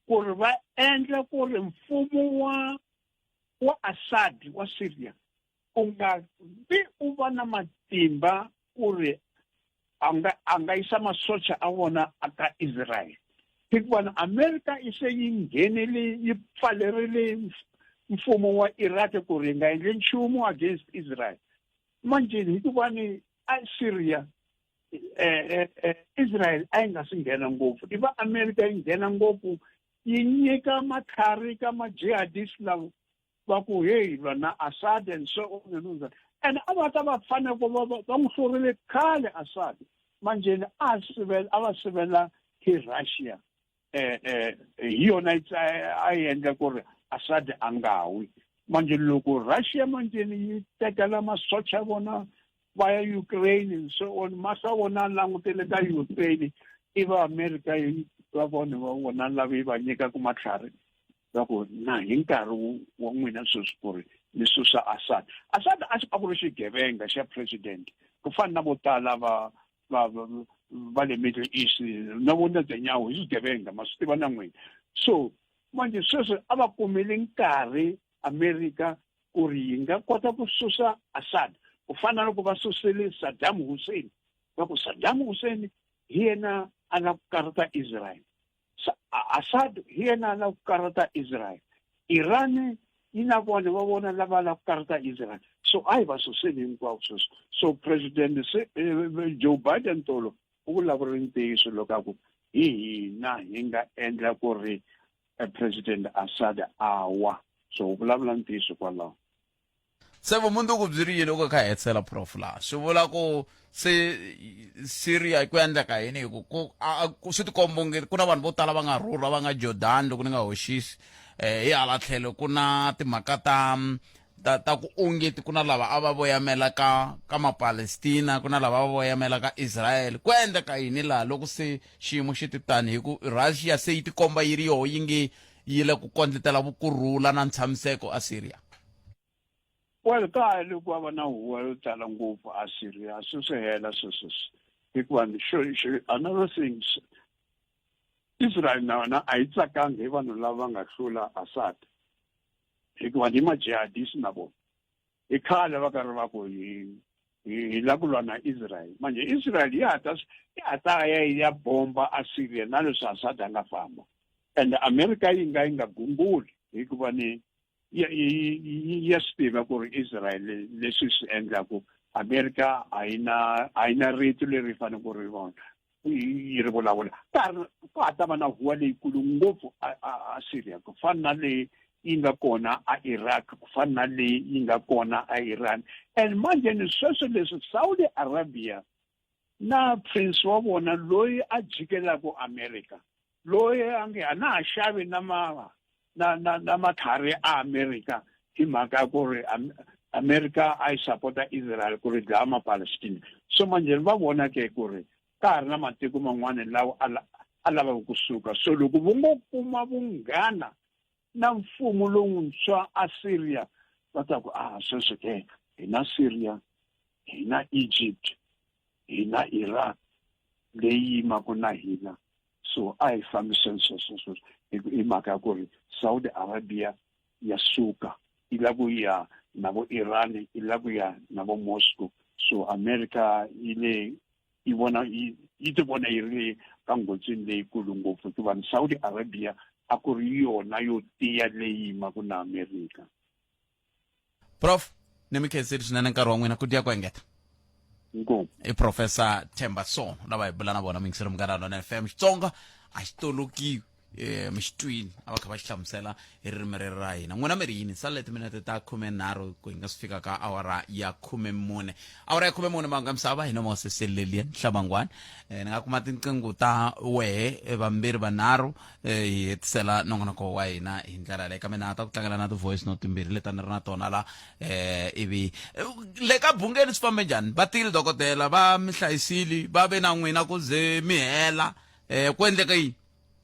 ku ri va endla ku ri mfumo wa Assad wa Syria u nga vi u va na matimba ku ri a nga yisa masocha a vona aka Israel hikuva America se yi nghenile yi pfalerile mfumo wa Iraq ku ri nga endli nchumu against Israel manje hikuva ni a Syria Israel a yi nga si nghena ngopfu iva America yi nghena ngopfu yi nyika matlhari ka ma-jihadist lava va ku hey vana Assad and so on and on and a va ta va fanele ku va n'wi hlurile khale Assad manjeni a va sivela hi Russia hi yona a yi endla ku ri Assad a nga wi manje loko Russia manjeni yi tekela masocha vona via Ukraine and so on masa vona langutele ka Ukraine iva America yi va vona lava va nyikaku matlhari va ku na hi nkarhi wa n'wina sweswi ku ri ni susa Assad a xi a ku ri xigevenga xa president ku fana na vo tala va le Middle East na vo Netanyahu hi swigevenga ma swi tiva na n'wina so manje sweswi a va kumile nkarhi America ku ri yi nga kota ku susa Assad ku fana loko va susile Saddam Hussein va ku Saddam Hussein hi yena a nga karata Israel Assad hi yena la ku karata Israel, Iran yi na vona va vona lava la ku karata Israel. So ai va suseni hinkwavo sweswo. So President Joe Biden tolo u vulavula ntiyiso loko ku hi hina hi nga endla ku ri President Assad awa. So u vulavula ntiyiso kwalaho. Se vumunduku byi ri yini loko kha hi hetsela prof laha swi vula ku se Syria ku endleka yini hi ku swi tikomba onge ku na vanhu vo tala va nga rhurha va nga Jordan loko ni nga hoxisi hi hala tlhelo ku na timhaka ta ku ongeti ku na lava a va voyamela ka mapalestina ku na lava va voyamela ka Israel ku endleka yini laha loko se xiyimo xi titani hi ku Russia se yi tikomba yi ri yoho yi nge yi le ku kondletela vukurhula na ntshamiseko a Syria. Well, ka loko va na huwa yo tala ngopfu a Syria swi hela sweswo hikuva another thing Israel na a yi tsakanga hi vanhu lava nga hlula Assad hikuva ni majihadisi na vona i khale va karhi va ku hi la ku lwa na Israel manje Israel ya ta ya bomba a Syria na leswi Assad a nga famba and America yi nga gunguli hikuva ni ya swi tiva ku ri Israel leswi swi endlaku America a yi na rito leri fanele ku ri vona yi ri vulavula ku ta va na huwa leyikulu ngopfu a Syria ku fana na leyi yi nga kona a Iraq ku fana na leyi yi nga kona a Iran and manje ni sweswo leswi Saudi Arabia na prince wa vona loyi a jikelaka America loyi a nge a na ha xavi na mathari a America hi mhaka ku ri America a yi sapota Israel ku ri dlaya mapalestina so manje va vona ke ku ri ka ha ri na matiko man'wana lawa a lavaka kusuka so loko vo ngo kuma vunghana na mfumo lowuntshwa a Syria va ta ku sweswo ke hi na Syria hi na Egypt hi na Iraq leyi yimaka na hina so a hi fambiseni sweswo hi mhaka ku ri Saudi Arabia ya suka yi lava ku ya na vo Iran yi lava ku ya na vo Moscow so America yi ti vona yi ri ka ngotsini leyikulu ngopfu hikuva Saudi Arabia a ku ri yona yo tiya leyi yimaka na America. Prof ni mi khenseli swinene nkarhi wa n'wina ku diya ku engeta i Professor Themba Sono lava hi bula na vona mingiselo Munghana Lonene FM Xitsonga a xi tolokiwi mi xitwini a va kha va xi hlamusela hi ririmi ra hina n'wina mi ri yini sale timinete ta 13 ku hi nga swi fika ka awara ya 14 awara ya 14 manga misava hina Moses Lelian Hlabangwani ni nga kuma tinqingo ta wehe vambirhi vanharhu hi hetisela nongonoko wa hina hi ndlela leyi ka mina ta ku tlangela na ti voice note timbirhi leti ni ri na tona la ivi le ka bungeni swi fambe njhani va tile dokodela va mi hlayisile va ve na n'wina ku ze mi hela ku endleka yini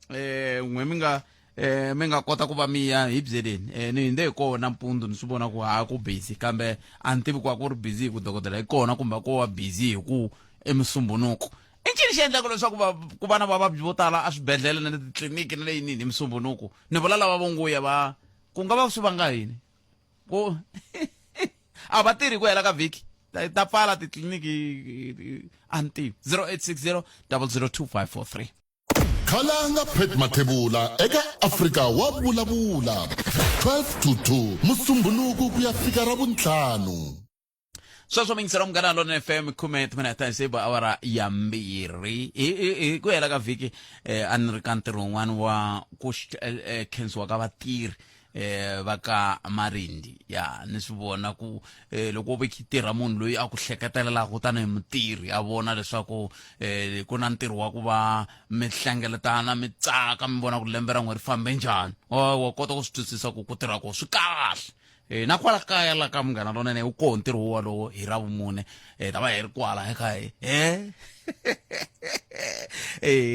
n'we mi nga kota ku va miya hi byeleni ni hinde hi kona mpundzu ni swi vona ku ku busy kambe a ni tivi ku ri busy hi ku dokodela hi kona kumbe ku wa busy hi ku emisumbunuko i ncini xi endlaka leswaku ku va na vavabyi vo tala a swibedhlele na le titliliniki na le yinini hi misumbunuko ni vula lava vo nguya ku nga va swi vanga yini ku a va tirhi ku hela ka vhiki ta pfala titliliniki a ni tivi 0860 002543 khalanga Pet Mathebula eka Afrika wa vulavula 12 to 2 Musumbunuku ku ya fika ra vuntlhanu sweswo mingiselo Munghana Lonene FM 10 minute seba awara ya mbirhi ku hela ka vhiki a ni ri ka ntirho wun'wana wa ku khensiwa ka vatirhi va ka Marindi ya ni swi vona ku loko ve tirha munhu loyi a ku hleketelelaka tanihi mutirhi a vona leswaku ku na ntirho wa ku va mi hlengeletana mi tsaka mi vona ku lembe ra n'we ri fambe njhani wa kota ku swi twisisa ku tirha ko swi kahle na kwala kaya la ka Munghana Lonene u koho ntirho wolowo hi ra vumune ta va hi ri kwala ekaya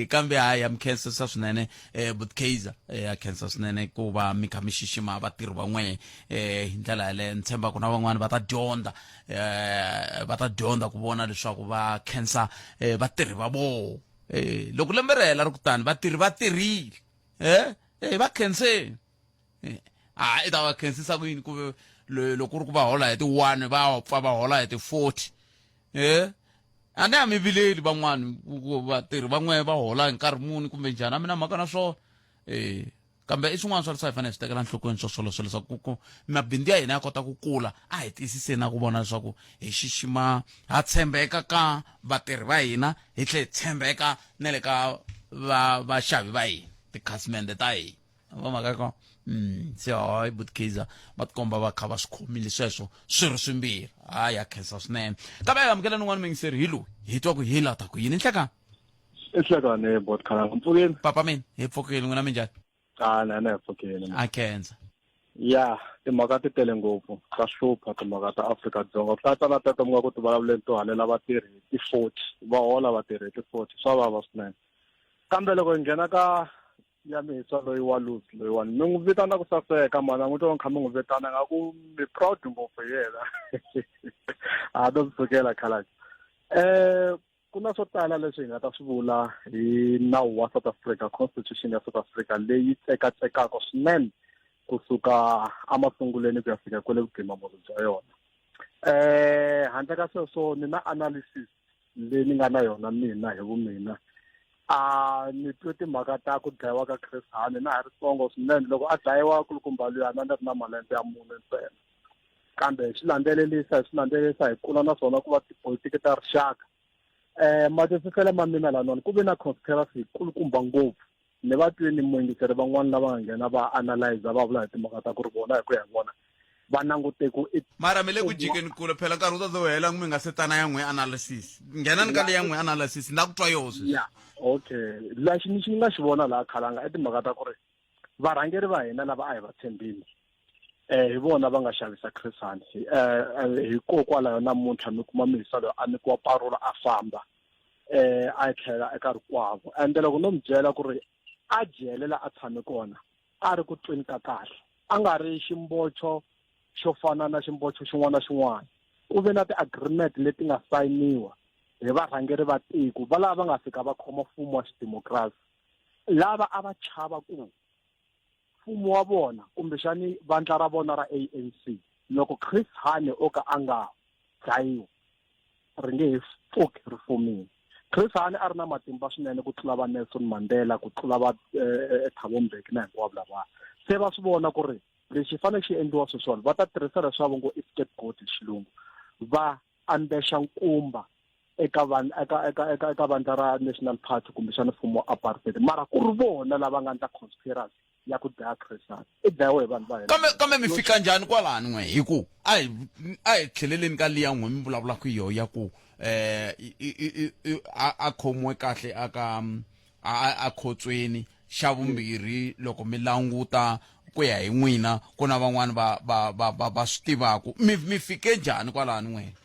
kambe hayi mi khensisa swinene Butkaiser ya khensa swinene ku va mi kha mi xixima vatirhi van'we hi ndlela yaleyo ni tshemba ku na van'wani va ta dyondza ku vona leswaku va khensa vatirhi va vona loko lembe ri hela ri kutani vatirhi va tirhile va khenseni i ta va khensisa ku yini ku loko ri ku va hola hi ti 1 va pfa va hola hi ti 40 a ni mi vileli van'wani vatirhi van'we va hola hi nkarhi muni kumbe njhani a mi na mhaka na swona kambe i swin'wana swa leswi hi fanele swi tekela nhlokweni swoswolo swo leswaku ku mabindzu ya hina ya kota ku kula a hi tiyisiseni na ku vona leswaku hi xixima ha tshembeka ka vatirhi va hina hi tlhe hi tshembeka na le ka vaxavi va hina tikhasimende ta hina va mhaka ko se hayi Butkaiser va tikomba va kha va swi khomile sweswo swi ri swimbirhi hayi ya khensa swinene kambe hi amukela n'wana mingiseri hi loyi hi twa ku hi la ta ku yini nhlekani Ihlekane Botkhala mpfukeni papa mina hi pfukile n'wina minjhani na pfukeni a khensa ya timhaka ti tele ngopfu ta hlupha timhaka ta Afrika-Dzonga ku ta na teka mga ku ti vulavuleni to halela vatirhi ti 40 va hola vatirhi ti 40 swa vava swinene kambe loko hi nghena ka ya misa loyi wa Lusi loyi wa mi n'wi vitana ku saseka mana n'wi to nkha mi n'wi vitana nga ku mi proud ngopfu yena a do pfukela khalaki ku na swo tala leswi hi nga ta swi vula hi nawu wa South Africa constitution ya South Africa leyi tsekatsekaka swinene kusuka amasunguleni ku ya fika kwele vugimamuri bya yona handle ka sweswo ni na analysis leyi ni nga na yona mina hi vumina ni twe timhaka ta ku dlayiwa ka Chris Hani na ha ri tsongo swinene loko a dlayiwa kulukumba luyana ni ri na malembe ya mune ntsena kambe swi landzelelisa hi kula na swona ku va tipolitiki ta rixaka matwisiselo ma mina lan'wani ku ve na conspiracy kulukumba ngopfu ni va twini muingiseri van'wana lava nga nghena va analyze va vula hi timhaka ta ku ri vona hi ku ya vona va langute ku mara mi le ku jikeni kule phela nkarhi wu ta zo hela mi nga se tana ya n'we analysis nghena ni ka le ya n'we analysis na ku twa yoho sweswi ya okay lexi ni xi nga xi vona laha khalanga i timhaka ta ku ri varhangeri va hina lava a hi va tshembile hi vona va nga xavisa Chris Hani hikokwalaho namuntlha mi kuma mihisa loyi a nyikiwa parola a famba a tlhela eka rikwavo ende loko no mi byela ku ri a jelela a tshame kona a ri ku tweni ka kahle a nga ri ximbocho xo fana na ximbocho xin'wana na xin'wana ku ve na ti-agreement leti nga sayiniwa hi varhangeri va tiko va lava va nga fika va khoma mfumo wa xidemokirasi lava a va chava ku mfumo wa vona kumbexani vandla ra vona ra ANC loko Chris Hani o ka a nga dlayiwi ri nge he pfuki ri fumile Chris Hani a ri na matimba swinene ku tlula va Nelson Mandela ku tlula va Thabo Mbeki na hinkwavo lava se va swi vona ku ri lexi fanele xi endliwa sweswona va ta tirhisa leswaku ngo i scapegoat hi xilungu va ambexa nkumba eka vandla ra National Party kumbexana mfumo wa apartheid mara ku ri vona lava nga ndla conspiracy ya ku dlaya Chris Hani i dlayiwe hi vanhu va hina kambe mi fika njhani kwalani n'we hi ku a hi tlheleleni ka liya n'we mi vulavulaka yoho ya ku a khomiwe kahle a khotsweni xa vumbirhi loko mi languta ku ya hi n'wina ku na van'wani va swi tivaku mi fike njhani kwalani n'wena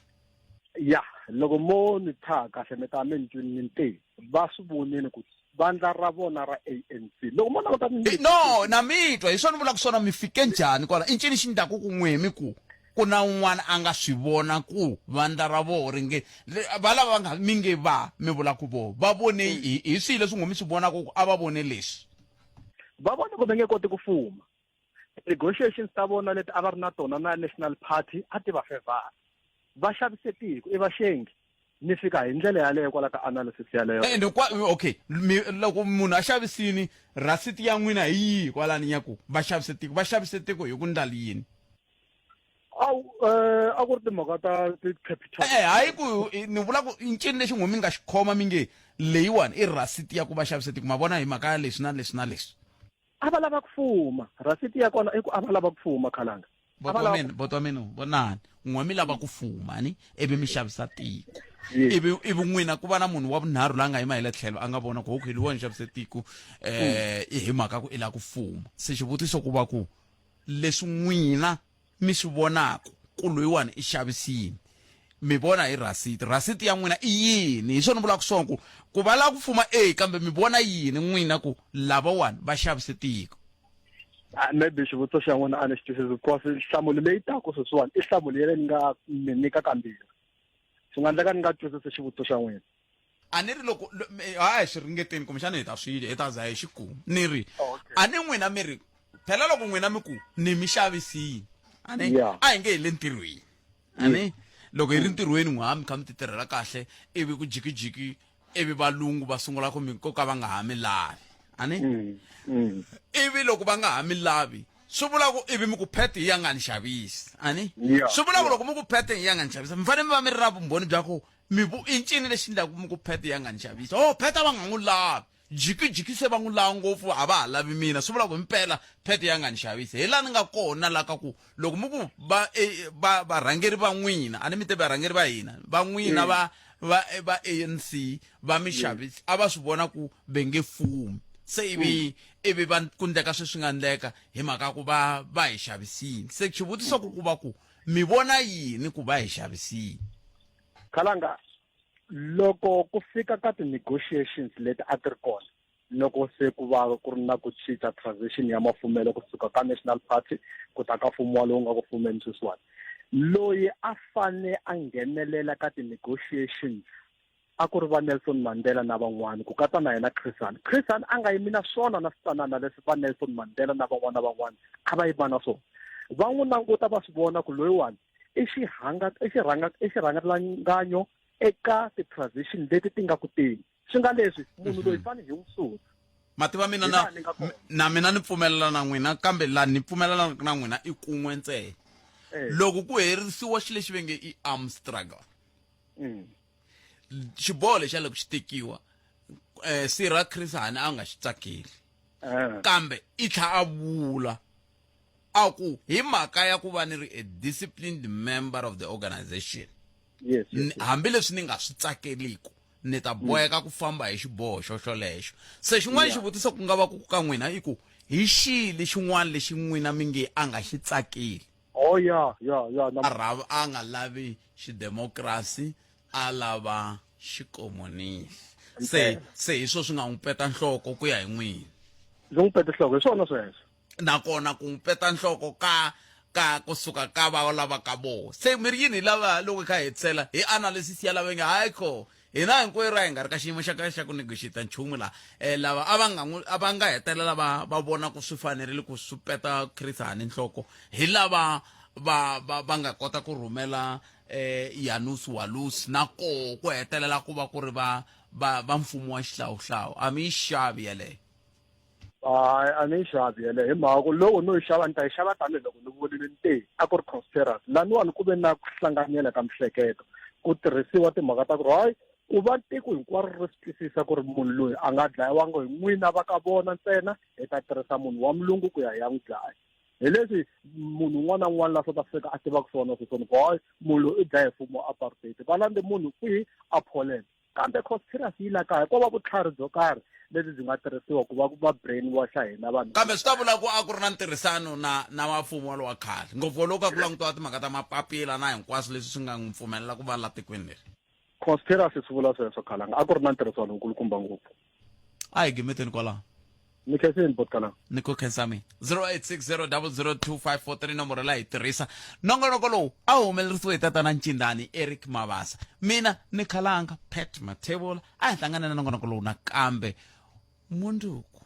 ya loko mo ni tha kahle mi ta mi ni te va swi vonile ku vandla ra vona ra ANC loko mo languta no na mitwa hi swona vulaka swona mi fike njhani kwala i ncini xi ndaku ku n'wemi ku na un'wana a nga swi vona ku vandla ra vo ringe va lava va nga mi nge mi vula ku vo va vone hi swihi leswi n'we mi swi vonaka ku a va vone leswi va vone ku va nge koti ku fuma negotiations ta vona leti a va ri na tona na National Party a ti va favor va xavise tiko i vaxengi ni fika hi ndlela yaleyo kwala ka analysis yaleyo okay loko munhu a xavisini rasiti ya n'wina hi yihi kwalani ya ku va xavise tiko hi ku ndlali yini a ku ri timhaka ta ti-capital hayi ku ni vula ku ncini lexi n'we mi nga xi khoma mi nge leyiwani i rasiti ya ku va xavise tiko ma vona hi mhaka ya leswi na leswi na leswi a va lava ku fuma rasiti ya kona i ku a va lava ku fuma khalanga boto wa mina vonani n'we mi lava ku fuma ni ivi mi xavisa tiko ivi n'wina ku va na munhu wa vunharhu la nga yima hi le tlhelo a nga vona ku okay liwa ni xavise tiko hi mhaka ku i la ku fuma se xivutiso ku va ku leswi n'wina mi swi vonaku ku loyiwani i xavisini mi vona hi rasiti ya n'wina i yini hi swona vulaka swona ku va la ku fuma kambe mi vona yini n'wina ku lavawani va xavise tiko maybe xivutiso xa n'wina a ni xi twisisi because nhlamulo leyi taku sweswiwani i nhlamulo ya le ni nga mi nyika kambirhi swi nga endleka ni nga twisisi xivutiso xa n'wina a ni ri loko hayi swi ringeteni kumbexana hi ta swidya hi ta za hi xikumu ni ri a ni n'wina mi ri phela loko n'wina mi ku ni mi xavisini a hi nge hi le ntirhweni ani loko hi ri ntirhweni n'we mi kha mi ti tirhela kahle ivi ku jikijiki ivi valungu va sungula ku ka va nga ha mi lavi ani ivi loko va nga ha mi lavi swi vula ku ivi mi ku phete hi ya nga ni xavisi ani swi vula ku loko mi ku phete hi ya nga ni xavisa mi fanele mi va mi ri na vumbhoni bya ku i ncini lexi ndlaku mi ku phete hi ya nga ni xavisa phete va nga n'wi lavi jikijiki se va n'wi lava ngopfu a va ha lavi mina swi vula ku impela phete ya nga ni xavisi hi laha ni nga kona la ka ku loko mi ku varhangeri va n'wina a ni mi te varhangeri va hina va n'wina va ANC va mi xavisi a va swi vona ku ve nge fumi se ivi va ku ndleka sweswi nga ndleka hi mhaka ku va hi xavisini se xivutiso ku va ku mi vona yini ku va hi xavisini Khalanga loko ku fika ka ti-negotiations leti a ti ri kona loko se ku va ku ri na ku cinca transition ya mafumelo kusuka ka National Party ku ta ka mfumo lowu nga ku fumeni sweswiwani loyi a fane a nghenelela ka ti-negotiations a ku ri va Nelson Mandela na van'wana ku katsa na yena Chris Hani a nga yimi na swona na switsanana leswi va Nelson Mandela na van'wana a va yima na swona va n'wi languta va swi vona ku loyiwani i xirhanganganyo eka ti-transition leti ti nga ku teni swi nga leswi munhu loyi fane hi n'wi susa mativa mina na mina ni pfumelela na n'wina kambe laha ni pfumelela na n'wina i kun'we ntsena loko ku herisiwa xi lexi venge i armed struggle xiboho lexi a loko xi tekiwa Cyril Chris Hani a nga xi tsakeli kambe i tlha a vula a ku hi mhaka ya ku va ni ri a disciplined member of the organization hambileswi ni nga swi tsakeliku ni ta boheka ku famba hi xiboho xolexo se xin'wana xivutiso ku nga va ku ka n'wina i ku hi xihi lexin'wana lexi n'wina mi nge a nga xi tsakeli a nga lavi xidemokirasi a lava xikomunisi se hi swo swi nga n'wi peta nhloko ku ya hi n'wina byi n'wi peta nhloko hi swona sweswo nakona ku n'wi peta nhloko ka kusuka ka va lava ka vona se mi ri yini lava loko hi kha hi hetisela hi analysis ya lava nga hayikho hina hinkwerhu hi nga ri ka xiyimo xa ku negotiata nchumu laha lava a va nga hetelela va vona ku swi fanerile ku swi peta Chris Hani nhloko hi lava va nga kota ku rhumela Janus Walus na ku hetelela ku va ku ri va mfumo wa xihlawuhlawu a mi yi xavi yeleyo a ni yi xavi yeleyo hi mhaka ku loko no yi xava ni ta yi xava tanihiloko ni vonile nte a ku ri conspiracy laniwani ku ve na ku hlanganyela ka mihleketo ku tirhisiwa timhaka ta ku ri hayi ku va tiko hinkwaro ri swi twisisa ku ri munhu loyi a nga dlayiwanga hi n'wina va ka vona ntsena hi ta tirhisa munhu wa mulungu ku ya n'wi dlaya hi leswi munhu un'wana na un'wana la South Africa a tivaka swona sweswoni ku hayi munhu loyi i dlaye mfumo wa apartheid va landze munhu kwihi a Poland kambe conspiracy yi la kaya ko va vutlhari byo karhi lebyi byi nga tirhisiwa ku va va brain washa hina vanhu kambe swi ta vula ku a ku ri na ntirhisano na mfumo wa khale ngopfu loko ku langutiwa timhaka ta mapapila na hinkwaswo leswi swi nga n'wi pfumelela ku va la tikweni leri conspiracy swi vula sweswo Khalanga a ku ri na ntirhisano nkulukumba ngopfu a hi gimeteni kwalaho ni khenseni botkala ni ku khensa mina 0860002543 nomboro la hi tirhisa nongonoko lowu a humelerisiwe hi tatana Ncindani Eric Mabasa mina ni Khalanga Pat Mathebula a hi hlangana na nongonoko lowu nakambe munduku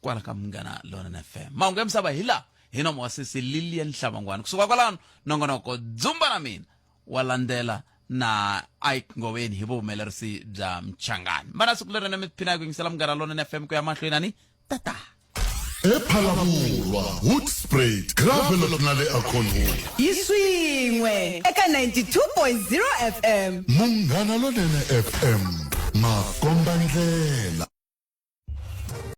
kwala ka Munghana Lonene FM mahungu ya misava hi laha hi nomo wa sisi Lilian Hlavangwana kusuka kwalano nongonoko dzumba na mina wa landela na Ike Ngoweni hi vuhumelerisi bya Mchangani mana siku leri na mi phina ku yingisela Munghana Lonene FM ku ya mahlweni ani tata ePhalabulwa Hoodspray Gravel na le Akhonho Yiswingwe eka 92.0 FM Munghana Lonene FM makomba ndlela